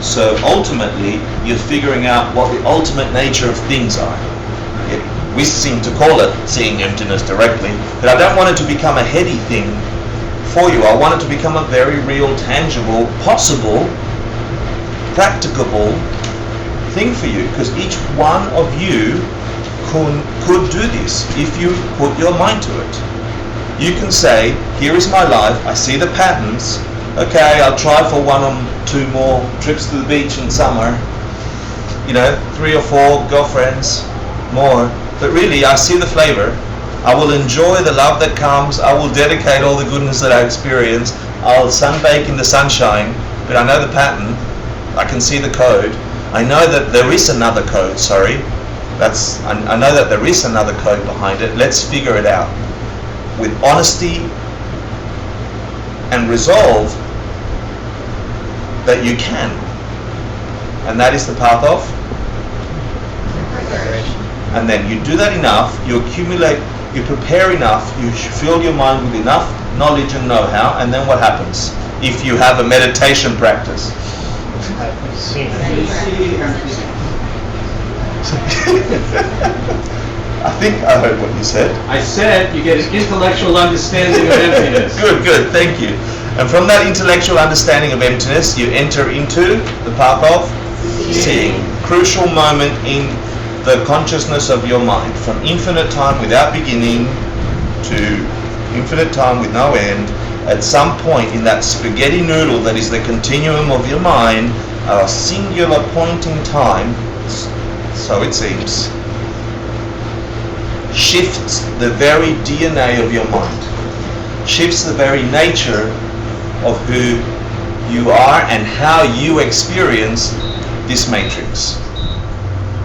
So ultimately, you're figuring out what the ultimate nature of things are. We seem to call it seeing emptiness directly, but I don't want it to become a heady thing for you. I want it to become a very real, tangible, possible, practicable thing for you, because each one of you could do this if you put your mind to it. You can say, here is my life, I see the patterns, okay, I'll try for 1 or 2 more trips to the beach in summer, 3 or 4 girlfriends, more, but really I see the flavor. I will enjoy the love that comes, I will dedicate all the goodness that I experience, I'll sunbake in the sunshine, but I know the pattern, I can see the code, I know that there is another code, I know that there is another code behind it, let's figure it out. With honesty and resolve that you can. And that is the path of preparation. And then you do that enough, you accumulate, you prepare enough, you fill your mind with enough knowledge and know-how, and then what happens? If you have a meditation practice. I think I heard what you said. I said you get an intellectual understanding of emptiness. Good, thank you. And from that intellectual understanding of emptiness, you enter into the path of Seeing. Crucial moment in the consciousness of your mind, from infinite time without beginning to infinite time with no end. At some point in that spaghetti noodle that is the continuum of your mind, a singular point in time, so it seems, shifts the very DNA of your mind, shifts the very nature of who you are and how you experience this matrix,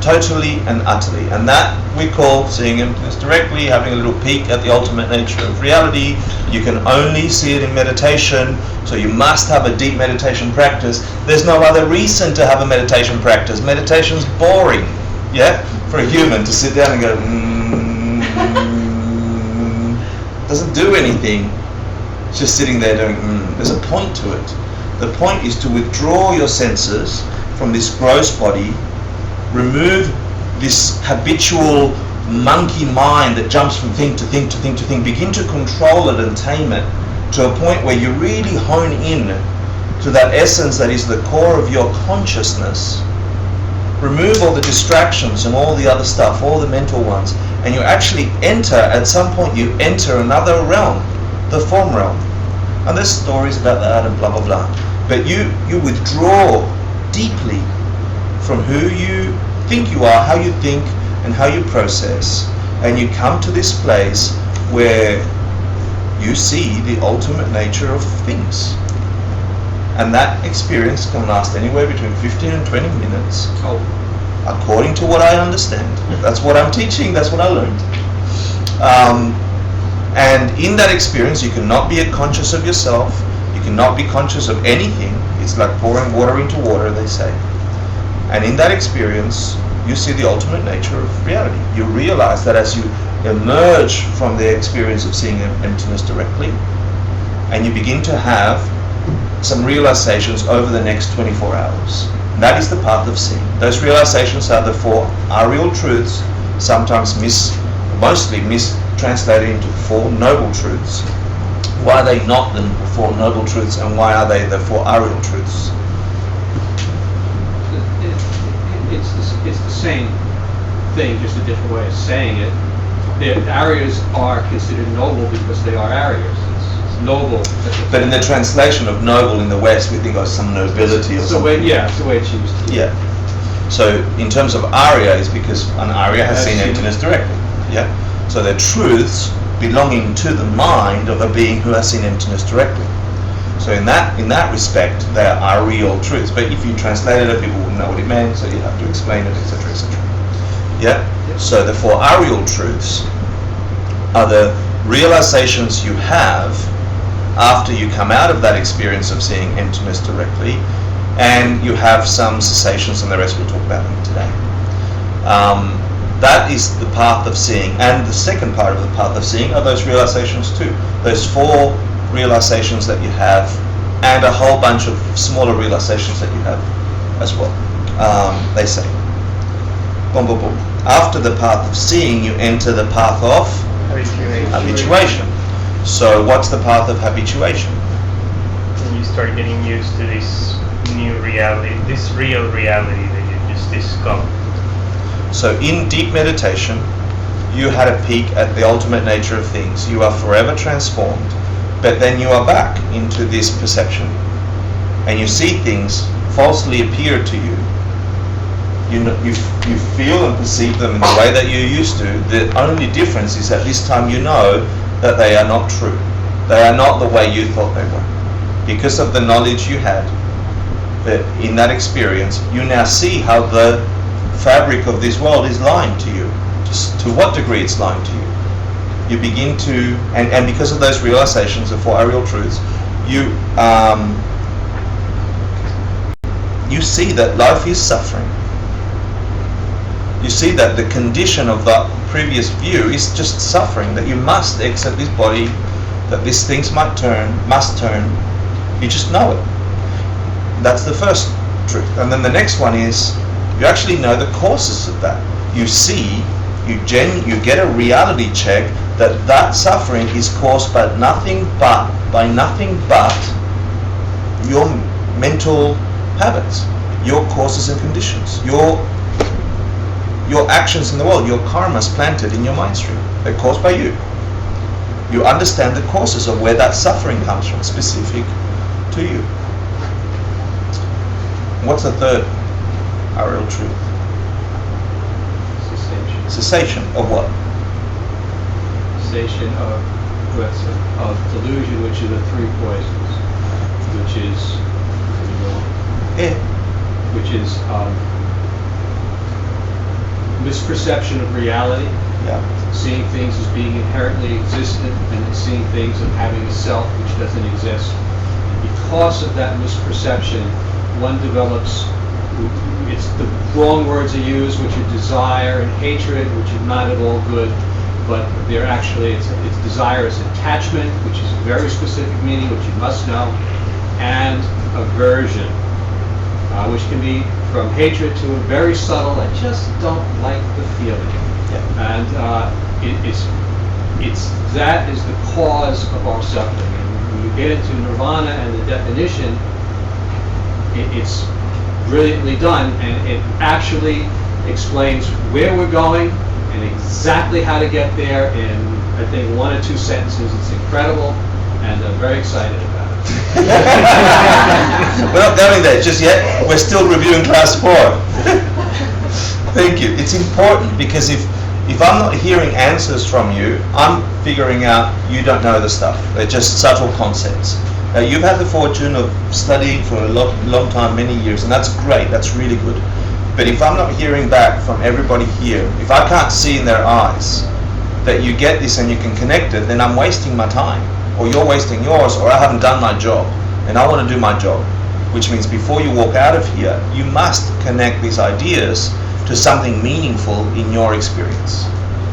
totally and utterly. And that we call seeing emptiness directly, having a little peek at the ultimate nature of reality. You can only see it in meditation, so you must have a deep meditation practice. There's no other reason to have a meditation practice. Meditation's boring, yeah, for a human to sit down and go doesn't do anything. It's just sitting there doing There's a point to it. The point is to withdraw your senses from this gross body, remove this habitual monkey mind that jumps from thing to thing to thing to thing, begin to control it and tame it to a point where you really hone in to that essence that is the core of your consciousness. Remove all the distractions and all the other stuff, all the mental ones, and you actually enter, at some point you enter another realm, the form realm. And there's stories about that and blah blah blah. But you withdraw deeply from who you think you are, how you think and how you process, and you come to this place where you see the ultimate nature of things. And that experience can last anywhere between 15 and 20 minutes, according to what I understand. That's what I'm teaching, that's what I learned. And in that experience, you cannot be conscious of yourself, you cannot be conscious of anything. It's like pouring water into water, they say. And in that experience, you see the ultimate nature of reality. You realize that as you emerge from the experience of seeing emptiness directly, and you begin to have some realizations over the next 24 hours. And that is the path of seeing. Those realizations are the 4 aerial truths, sometimes mostly mistranslated into 4 noble truths. Why are they not the 4 noble truths, and why are they the 4 aerial truths? It's the same thing, just a different way of saying it. The Aryas are considered noble because they are Aryas. It's noble. But in the translation of noble in the West, we think of some nobility or something. Yeah, it's the way it's used. Yeah. So in terms of Arya, is because an Arya has seen emptiness directly. Yeah. So they're truths belonging to the mind of a being who has seen emptiness directly. So in that respect, they are real truths. But if you translated it, people wouldn't know what it meant, so you have to explain it, etc., etc. Yeah. So the 4 aerial truths are the realizations you have after you come out of that experience of seeing emptiness directly, and you have some cessations, and the rest we'll talk about today. That is the path of seeing, and the second part of the path of seeing are those realizations too. Those 4 realizations that you have, and a whole bunch of smaller realizations that you have as well. They say, boom, boom, boom. After the path of seeing, you enter the path of habituation. So what's the path of habituation? And you start getting used to this new reality, this real reality that you just discovered. So in deep meditation, you had a peek at the ultimate nature of things. You are forever transformed, but then you are back into this perception, and you see things falsely appear to you. You feel and perceive them in the way that you used to. The only difference is that this time you know that they are not true. They are not the way you thought they were. Because of the knowledge you had, that in that experience, you now see how the fabric of this world is lying to you. Just to what degree it's lying to you. You begin to, and because of those realizations of 4 aerial truths, you see that life is suffering. You see that the condition of that previous view is just suffering, that you must exit this body, that these things must turn. You just know it. That's the first truth. And then the next one is, you actually know the causes of that. You see, you get a reality check that suffering is caused by nothing but your mental habits. your causes and conditions, your actions in the world, your karmas planted in your mind stream. They're caused by you. You understand the causes of where that suffering comes from, specific to you. What's the third real truth? Cessation. Cessation of what? Cessation of delusion, which are the three poisons, which is Yeah. which is misperception of reality, Yeah. seeing things as being inherently existent, and then seeing things as having a self which doesn't exist. Because of that misperception, one develops, it's the wrong words are used, which are desire and hatred, which are not at all good, but they're actually, it's desire is attachment, which is a very specific meaning, which you must know, and aversion, which can be from hatred to a very subtle, I just don't like the feeling. Yeah. And it's that is the cause of our suffering. And when you get into nirvana and the definition, it's brilliantly done, and it actually explains where we're going and exactly how to get there in, I think, 1 or 2 sentences. It's incredible, and I'm very excited about it. We're not going there just yet. We're still reviewing class 4. Thank you. It's important because if I'm not hearing answers from you, I'm figuring out you don't know the stuff. They're just subtle concepts. You've had the fortune of studying for a long time, many years, and that's great. That's really good. But if I'm not hearing back from everybody here, if I can't see in their eyes that you get this and you can connect it, then I'm wasting my time, or you're wasting yours, or I haven't done my job, and I want to do my job. Which means before you walk out of here, you must connect these ideas to something meaningful in your experience.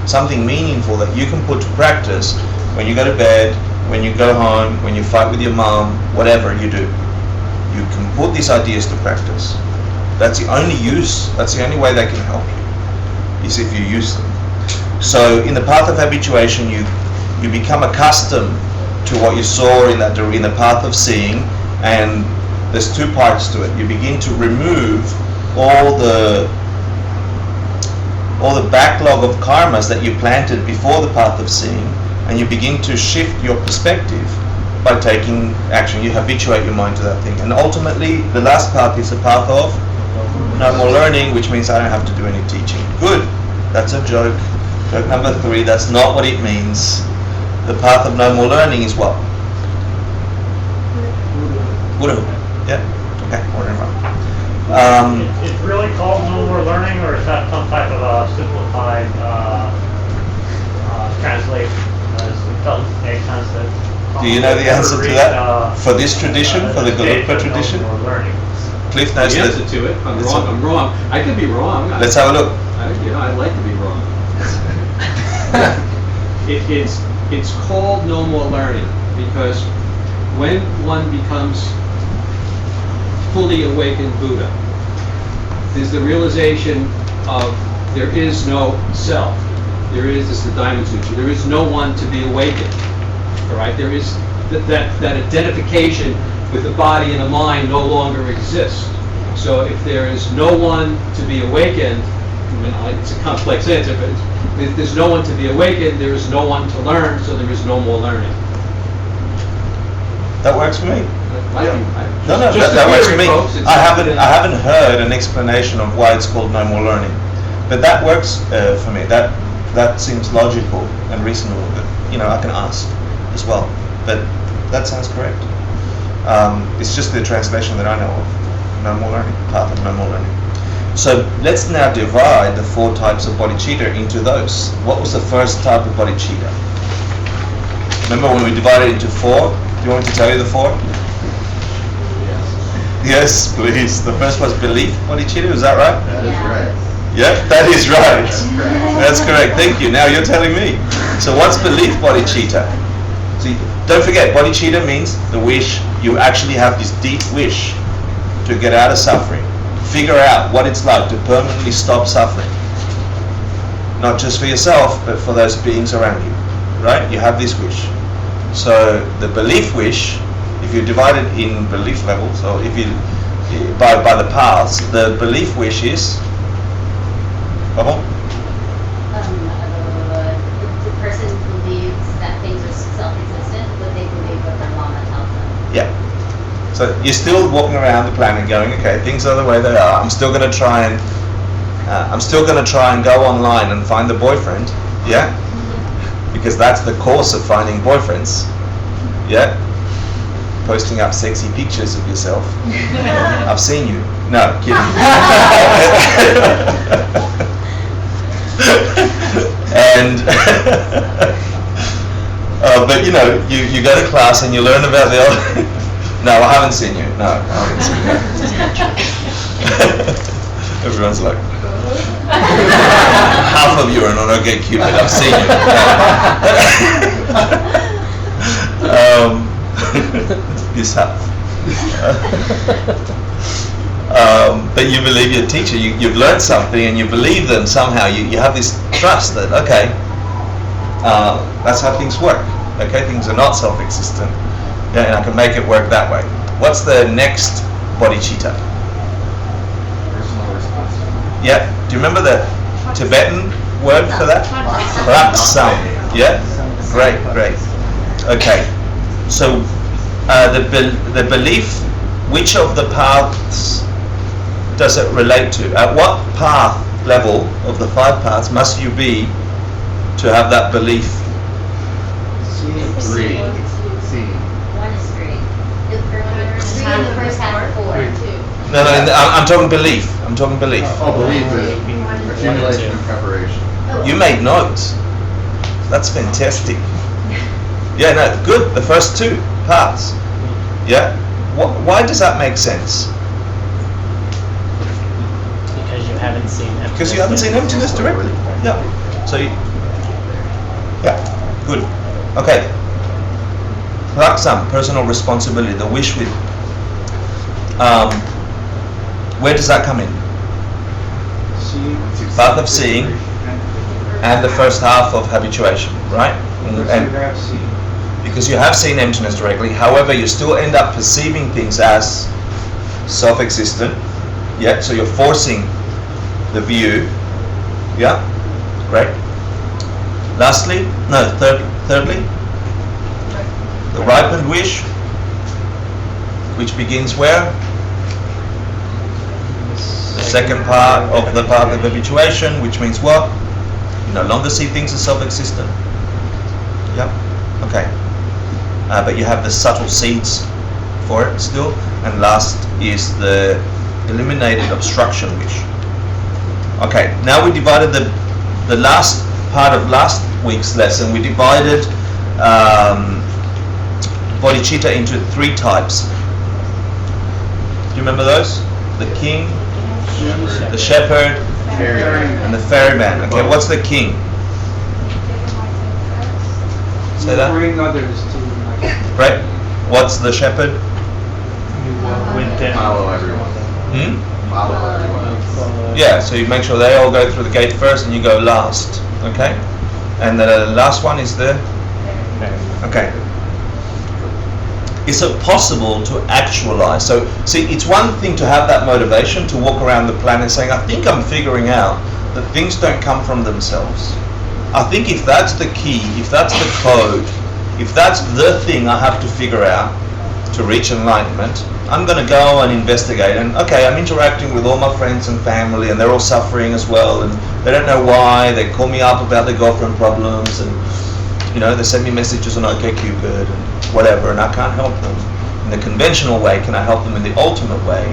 Something meaningful that you can put to practice when you go to bed, when you go home, when you fight with your mom, whatever you do. You can put these ideas to practice. That's the only use, that's the only way they can help you, is if you use them. So in the path of habituation, you become accustomed to what you saw in the path of seeing, and there's 2 parts to it. You begin to remove all the backlog of karmas that you planted before the path of seeing, and you begin to shift your perspective by taking action. You habituate your mind to that thing. And ultimately, the last path is the path of no more learning, which means I don't have to do any teaching. Good. That's a joke. Joke number 3, that's not what it means. The path of no more learning is what? Buddhahood. Yeah? Okay, whatever. It's really called no more learning, or is that some type of a simplified translation? It doesn't make sense that. Do you know the answer to that? For this tradition, for the Gelugpa tradition? No more learning. Cliff knows The that. answer to it, I'm wrong. I could be wrong. Let's have a look. I'd like to be wrong. It's called no more learning because when one becomes fully awakened Buddha, there's the realization of there is no self. There is, this is the Diamond Sutra, there is no one to be awakened. All right, there is that identification with the body and the mind no longer exists. So if there is no one to be awakened, I mean, it's a complex answer, but if there's no one to be awakened, there is no one to learn, so there is no more learning. That works for me. No, Just that a works for theory, me. folks. It's I haven't heard an explanation of why it's called no more learning, but that works for me. That seems logical and reasonable. But I can ask as well. But that sounds correct. It's just the translation that I know of. No more learning. Path of no more learning. So let's now divide the 4 types of bodhicitta into those. What was the first type of bodhicitta? Remember when we divided it into 4? Do you want me to tell you the 4? Yes, please. The first was belief bodhicitta, is that right? That is right. Yeah, that is right. That's correct. Thank you. Now you're telling me. So what's belief bodhicitta? See, don't forget, bodhicitta means the wish. You actually have this deep wish to get out of suffering. Figure out what it's like to permanently stop suffering. Not just for yourself, but for those beings around you. Right? You have this wish. So the belief wish, if you divide it in belief levels, or if you by the paths, the belief wish is. Bubble? The person believes that things are self-existent, but they believe what their mama tells them. Yeah. So you're still walking around the planet going, okay, things are the way they are. I'm still going to try and go online and find a boyfriend. Yeah. Because that's the course of finding boyfriends. Yeah. Posting up sexy pictures of yourself. I've seen you. No, kidding. And but you know, you go to class and you learn about the other. No, I haven't seen you. No, I haven't seen you. Everyone's like, half of you are not okay, Cupid. I've seen you. This half. But you believe your teacher. You've learned something and you believe them somehow. You have this trust that, okay, that's how things work. Okay, things are not self-existent. Yeah, and I can make it work that way. What's the next bodhicitta? Personal responsibility. Yeah. Do you remember the Tibetan word for that? Raksam. Yeah. Great. Okay. So the belief, which of the paths does it relate to? At what path level of the 5 paths must you be to have that belief? 3. 1 is 3. The first half 4. No, I'm talking belief. I'm talking belief. Oh, belief is accumulation and preparation. You made notes. That's fantastic. Yeah, no, good. The first 2 paths. Yeah. Why does that make sense? Because you haven't seen emptiness. Because you haven't seen emptiness directly. Yeah. So, yeah, good. Okay. Raksam, personal responsibility, the wish with. Where does that come in? Path of seeing and the first half of habituation, right? And because you have seen emptiness directly, however, you still end up perceiving things as self-existent. Yeah, so you're forcing the view. Yeah, great. Thirdly, the ripened wish, which begins where? The second part of the path of habituation, which means what? You no longer see things as self-existent. Yeah, okay. But you have the subtle seeds for it still. And last is the eliminated obstruction wish. Okay, now we divided the last part of last week's lesson. We divided bodhicitta into 3 types. Do you remember those? The king, the shepherd, and the ferryman. Okay, what's the king? Say that. Bring others to Right. What's the shepherd? You walk with them. Follow everyone. Follow everyone. Yeah, so you make sure they all go through the gate first and you go last. Okay? And the last one is the... Okay. Is it possible to actualize? So, see, it's one thing to have that motivation to walk around the planet saying, I think I'm figuring out that things don't come from themselves. I think if that's the key, if that's the code, if that's the thing I have to figure out to reach enlightenment, I'm going to go and investigate. And okay, I'm interacting with all my friends and family, and they're all suffering as well, and they don't know why. They call me up about their girlfriend problems, and you know, they send me messages on OkCupid and whatever, and I can't help them in the conventional way. Can I help them in the ultimate way?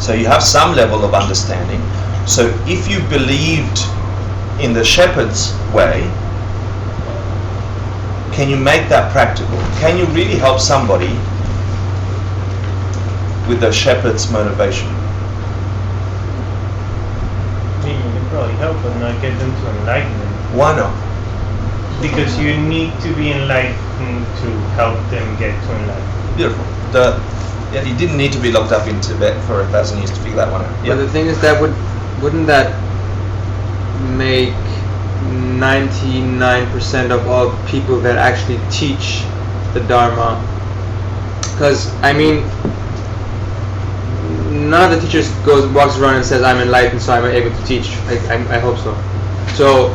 So you have some level of understanding. So if you believed in the shepherd's way, can you make that practical? Can you really help somebody with the shepherd's motivation? You can probably help but not get them to enlightenment. Why not? Because you need to be enlightened to help them get to enlightenment. Beautiful. You didn't need to be locked up in Tibet for 1,000 years to figure that one out. But the thing is that wouldn't that make 99% of all people that actually teach the Dharma? Because I mean, none of the teachers walks around and says, I'm enlightened, so I'm able to teach. I hope so. So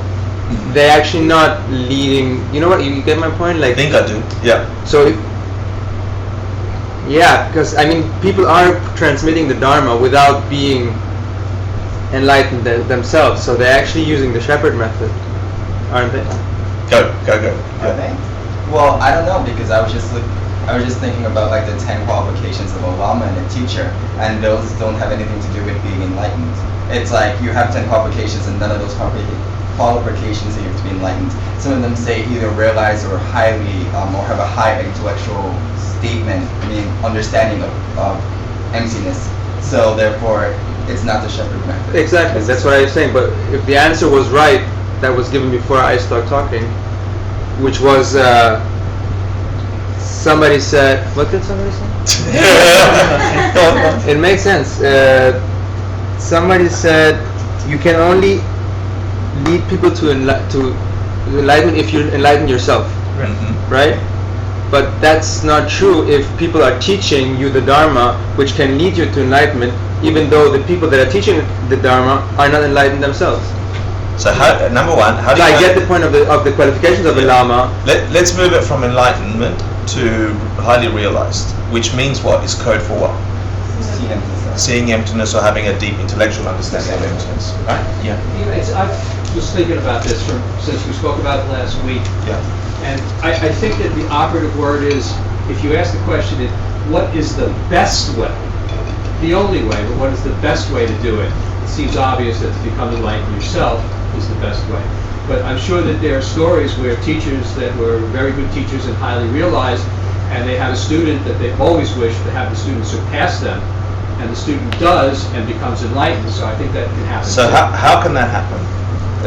they're actually not leading. You know what? You get my point? Like, I think I do. Yeah. So, yeah, because I mean, people are transmitting the Dharma without being enlightened themselves. So they're actually using the shepherd method, aren't they? Go. Are they? Well, I don't know, because I was just thinking about like the 10 qualifications of a lama and a teacher, and those don't have anything to do with being enlightened. It's like you have 10 qualifications, and none of those qualifications that you have to be enlightened. Some of them say either realize or highly, or have a high intellectual statement, understanding of emptiness. So therefore, it's not the shepherd method. Exactly, that's what I was saying. But if the answer was right, that was given before I started talking, which was somebody said, what did somebody say? It makes sense. Somebody said you can only lead people to enlightenment if you enlighten yourself, right? But that's not true if people are teaching you the Dharma, which can lead you to enlightenment, even though the people that are teaching the Dharma are not enlightened themselves. So number one, how do so you... I get the point of the qualifications of a Lama. Let's move it from enlightenment to highly realized, which means what? Is code for what? Seeing emptiness or having a deep intellectual understanding of emptiness, right? Yeah. I was thinking about this since we spoke about it last week. Yeah. And I think that the operative word is, if you ask the question, what is the best way? The only way, but what is the best way to do it? It seems obvious that to become enlightened yourself is the best way. But I'm sure that there are stories where teachers that were very good teachers and highly realized, and they had a student that they always wished to have the student surpass them, and the student does and becomes enlightened. So I think that can happen. So how can that happen?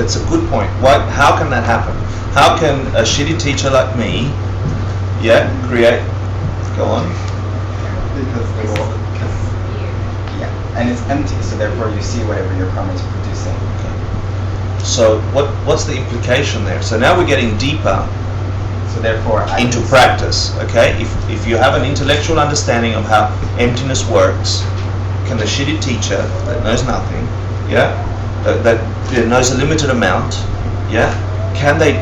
It's a good point. How can that happen? How can a shitty teacher like me, create? Go on. And it's empty, so therefore you see whatever your karma is producing. Okay. So what's the implication there? So now we're getting deeper. So therefore into practice. Okay. If you have an intellectual understanding of how emptiness works, can the shitty teacher that knows nothing, that knows a limited amount, can they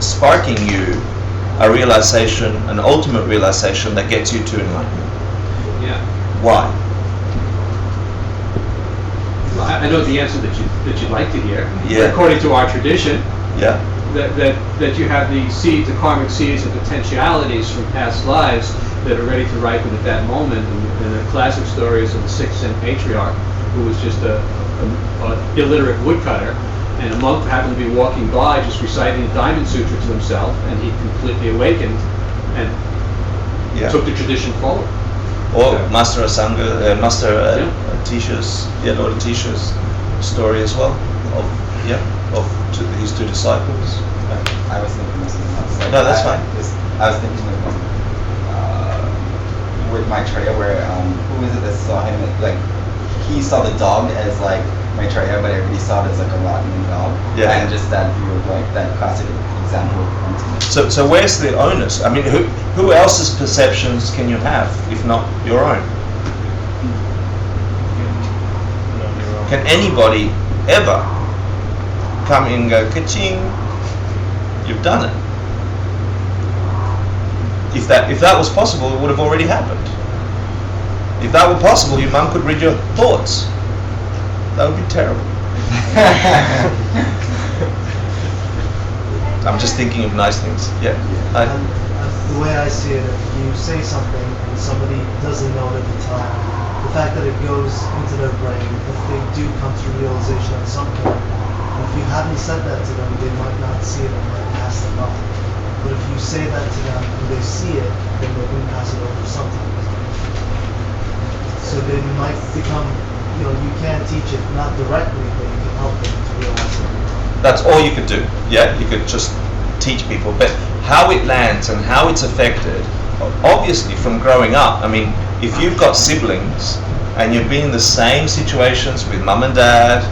spark in you a realization, an ultimate realization that gets you to enlightenment? Yeah. Why? Well, I know the answer that you'd like to hear. Yeah. According to our tradition. Yeah. That you have the seeds, the karmic seeds and potentialities from past lives that are ready to ripen at that moment. And the classic stories of the 6th Zen patriarch, who was just a illiterate woodcutter, and a monk happened to be walking by just reciting the Diamond Sutra to himself, and he completely awakened and took the tradition forward. Or Master Asanga, Atisha's, Lord Atisha's story as well of his two disciples. I was thinking of something else. No, that's fine. I was thinking of with Maitreya, where who is it that saw him? Like he saw the dog as like Maitreya, but everybody saw it as like a rotten dog. Yeah. And just that view of like that classic example of emptiness. So where's the onus? I mean, who else's perceptions can you have if not your own? Can anybody ever come in and go, ka-ching, you've done it? If that was possible, it would have already happened. If that were possible, your mum could read your thoughts. That would be terrible. I'm just thinking of nice things. Yeah. The way I see it, if you say something and somebody doesn't know it at the time, the fact that it goes into their brain, if they do come to realization at some point, and if you haven't said that to them, they might not see it and might pass it off. But if you say that to them and they see it, then they can pass it over sometimes. So they might become, you can't teach it, not directly, but you can help them to realize it. That's all you could do. Yeah, you could just teach people. But how it lands and how it's affected, obviously from growing up. I mean, if you've got siblings and you've been in the same situations with mum and dad,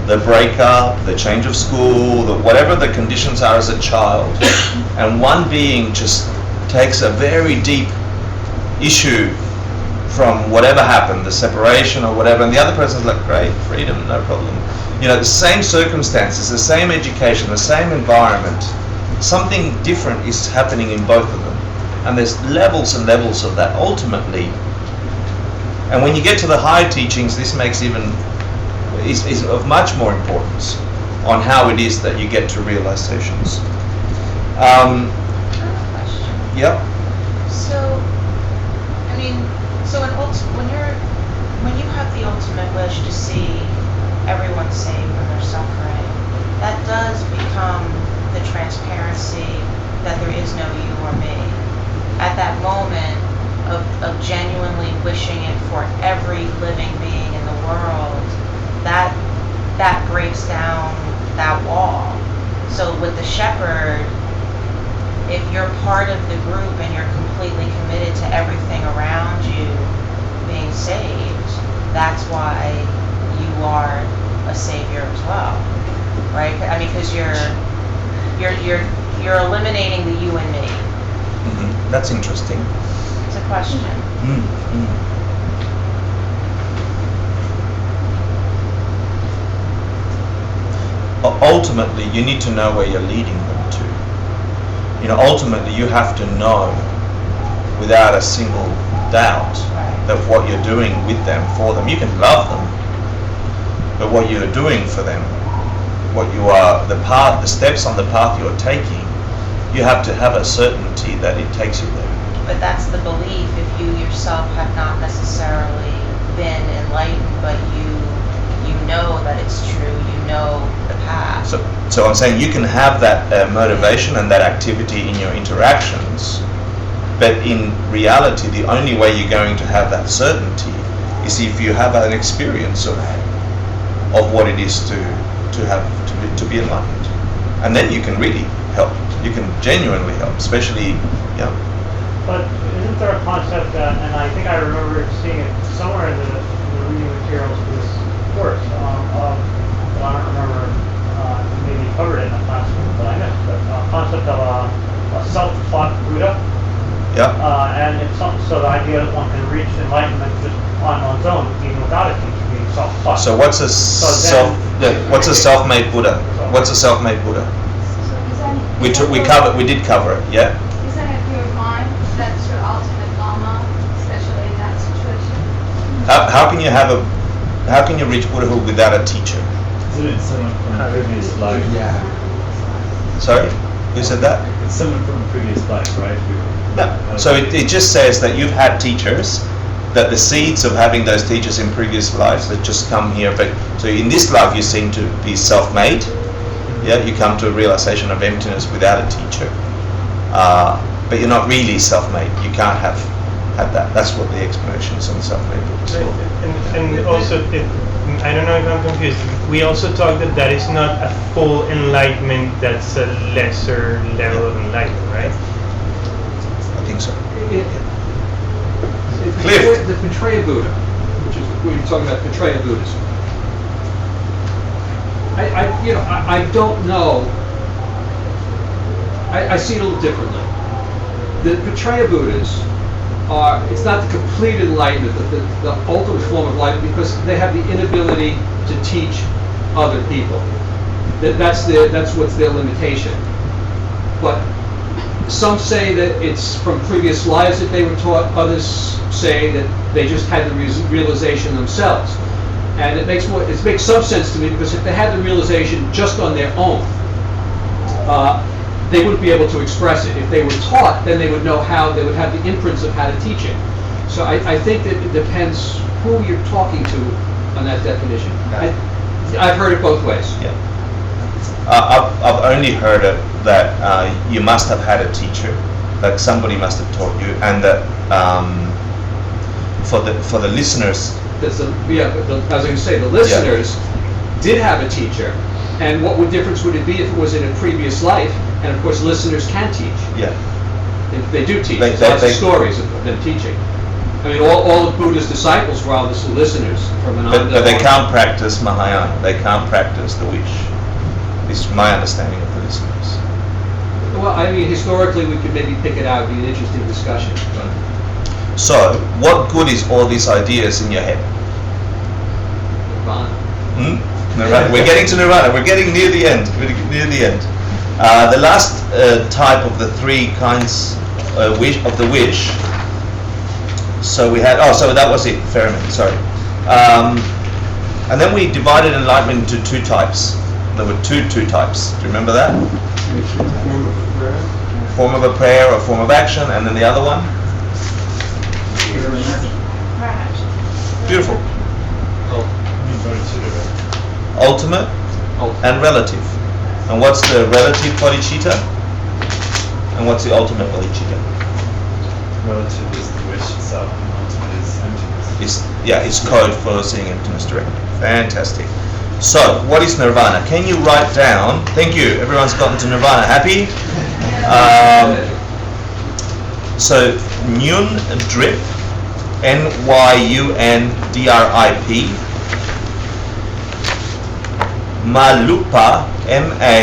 the breakup, the change of school, whatever the conditions are as a child, and one being just takes a very deep issue from whatever happened, the separation or whatever, and the other person's like, great, freedom, no problem. You know, the same circumstances, the same education, the same environment, something different is happening in both of them. And there's levels and levels of that ultimately. And when you get to the higher teachings, this makes is of much more importance on how it is that you get to realizations. Yep. So, I mean, so when you have the ultimate wish to see everyone saved from their suffering, that does become the transparency that there is no you or me. At that moment of genuinely wishing it for every living being in the world, that breaks down that wall. So with the shepherd, if you're part of the group and you're completely committed to everything around you being saved, that's why you are a savior as well, right? I mean, because you're eliminating the you and me. Mm-hmm. That's interesting. It's a question. Mm-hmm. Ultimately, you need to know where you're leading them to. You know, ultimately, you have to know without a single doubt that what you're doing with them, for them, you can love them, but what you're doing for them, what you are, the steps on the path you're taking, you have to have a certainty that it takes you there. But that's the belief if you yourself have not necessarily been enlightened, but you know that it's true, you know the path. So I'm saying you can have that motivation and that activity in your interactions, but in reality, the only way you're going to have that certainty is if you have an experience of what it is to be enlightened, and then you can really help. You can genuinely help, especially, yeah. But isn't there a concept that, and I think I remember seeing it somewhere in the reading materials for this course, but I don't remember, maybe covered it in a class, but I missed, but concept of a self-taught Buddha. Yeah. And it's so the idea that one can reach enlightenment just on one's own, even without a teacher, being self-taught. So what's a self-made Buddha? What's a self-made Buddha? We did cover it, yeah. Isn't it your mind that's your ultimate Dharma, especially in that situation? How can you reach Buddhahood without a teacher? Isn't it someone from a previous life? Yeah. Sorry? Who said that? It's someone from a previous life, right? No. So it just says that you've had teachers, that the seeds of having those teachers in previous lives that just come here. But so in this life you seem to be self-made. Yeah, you come to a realization of emptiness without a teacher. But you're not really self-made. You can't have that. That's what the explanation is on the self-made book is for. And also, I don't know if I'm confused. We also talked that is not a full enlightenment. That's a lesser level of enlightenment, right? I think so. Clear. The Pattaya Buddha, which is we were talking about Pattaya Buddhism. I don't know. I see it a little differently. The Pattaya Buddhas it's not the complete enlightenment, but the ultimate form of enlightenment, because they have the inability to teach other people. That's what's their limitation. But some say that it's from previous lives that they were taught. Others say that they just had the realization themselves. And it makes some sense to me, because if they had the realization just on their own, they wouldn't be able to express it. If they were taught, then they would know how, they would have the imprints of how to teach it. So I think that it depends who you're talking to on that definition. I've heard it both ways. Yeah. I've only heard it that you must have had a teacher, that somebody must have taught you, and that for the listeners. As I was going to say, the listeners did have a teacher, and what difference would it be if it was in a previous life? And of course, listeners can teach. Yeah. If they do teach. There's lots of stories of them teaching. I mean, all of Buddha's disciples were obviously listeners from an. But they can't practice Mahayana. They can't practice the wish. This is my understanding of the listeners. Well, I mean, historically, we could maybe pick it out. It'd be an interesting discussion. So, what good is all these ideas in your head? Nirvana. We're getting to Nirvana. We're getting near the end. Near the end. The last type of the three kinds of the wish. So we had. Oh, so that was it. Ferryman. Sorry. And then we divided enlightenment into two types. There were two types. Do you remember that? Form of a prayer or form of action, and then the other one. Beautiful. Ultimate and relative. And what's the relative bodhicitta? And what's the ultimate bodhicitta? Relative is the wish itself, and ultimate is emptiness. It's code for seeing emptiness directly. Fantastic. So, what is nirvana? Can you write down? Thank you. Everyone's gotten to nirvana. Happy? So, Nyun Drip, Nyundrip. Malupa, Malupa.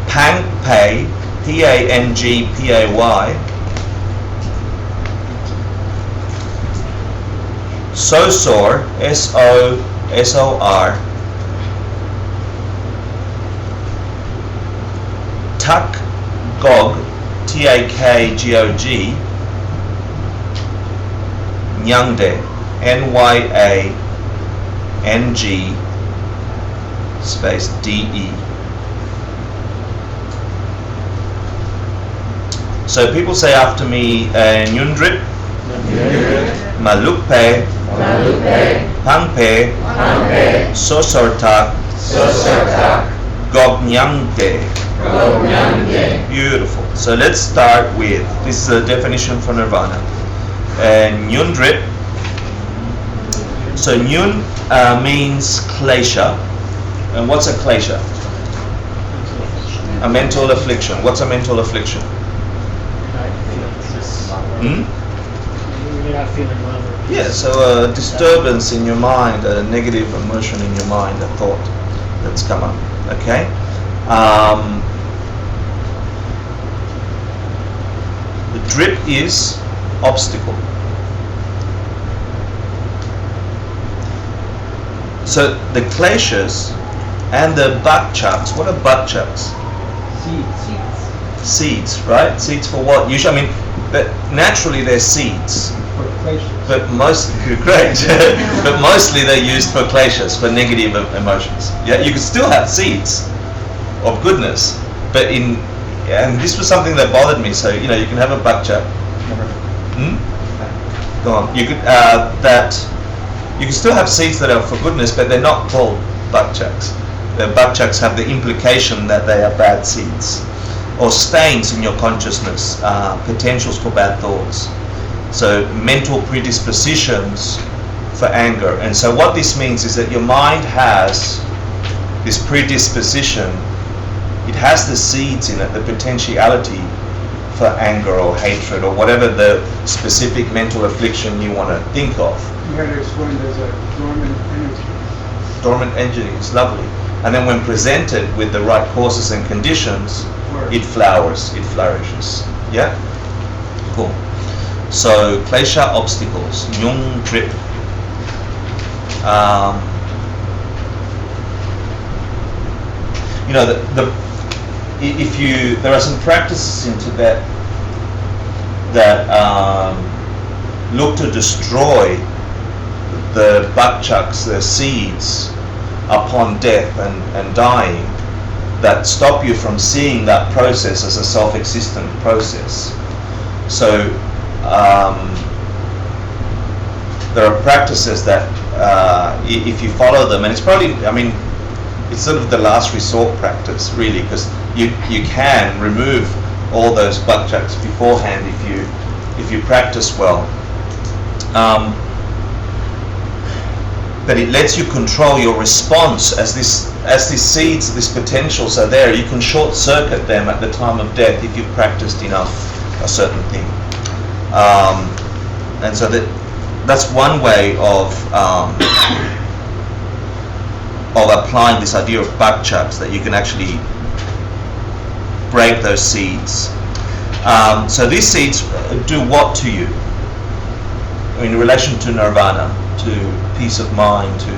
Pangpay, Pangpay. Sosor, Sosor. Takgog, Takgog. Nyangde, Nyang space DE. So people say after me, Nyundrip, Malupe, Pangpe, Sosortak, Gognyangde. Beautiful. So let's start with, this is a definition for nirvana. Nyundrip. So Nyun means klesha. And what's a klesha? A mental affliction. What's a mental affliction? You're not feeling well. Yeah, so a disturbance in your mind, a negative emotion in your mind, a thought that's come up. Okay? The drip is obstacle. So the kleshas and the bakchaks, what are bakchaks? Seeds, right? Seeds for what? Usually, but naturally they're seeds. But mostly they're used for kleshas, for negative emotions. Yeah, you can still have seeds of goodness, but and this was something that bothered me. So you can have a bakchak. Go on. You could you can still have seeds that are for goodness, but they're not called bakchaks. The bakchaks have the implication that they are bad seeds, or stains in your consciousness, potentials for bad thoughts. So mental predispositions for anger. And so what this means is that your mind has this predisposition, it has the seeds in it, the potentiality for anger or hatred or whatever the specific mental affliction you want to think of. You had to explain there's a dormant energy. Dormant energy is lovely. And then when presented with the right causes and conditions, it flowers, it flourishes. Yeah? Cool. So, klesha obstacles, Nyung Drip. There are some practices in Tibet that look to destroy the bakchaks, the seeds, upon death and dying, that stop you from seeing that process as a self-existent process. So there are practices that if you follow them, and it's probably, it's sort of the last resort practice really, because you can remove all those bakchaks beforehand if you practice well. But it lets you control your response as these seeds, these potentials are there. You can short circuit them at the time of death if you've practiced enough a certain thing. And so that's one way of applying this idea of bakchaks, that you can actually break those seeds. So these seeds do what to you in relation to nirvana, to peace of mind, to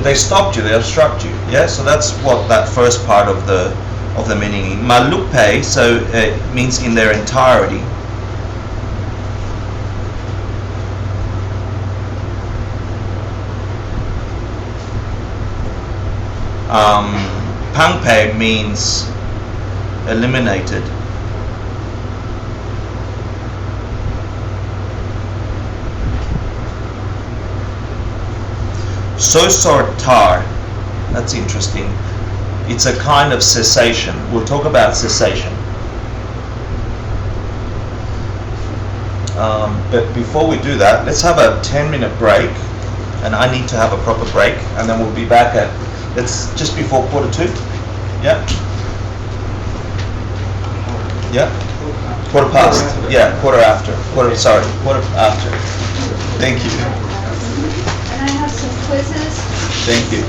they stopped you, they obstruct you. Yeah, so that's what that first part of the meaning. Malupe, so it means in their entirety. Pangpe means eliminated. Sosartar, that's interesting. It's a kind of cessation. We'll talk about cessation. But before we do that, let's have a 10-minute break, and I need to have a proper break, and then we'll be back at, it's just before 1:45. Yeah? Yeah? 1:15. Yeah, quarter after. Quarter after. Thank you. And I have some quizzes. Thank you.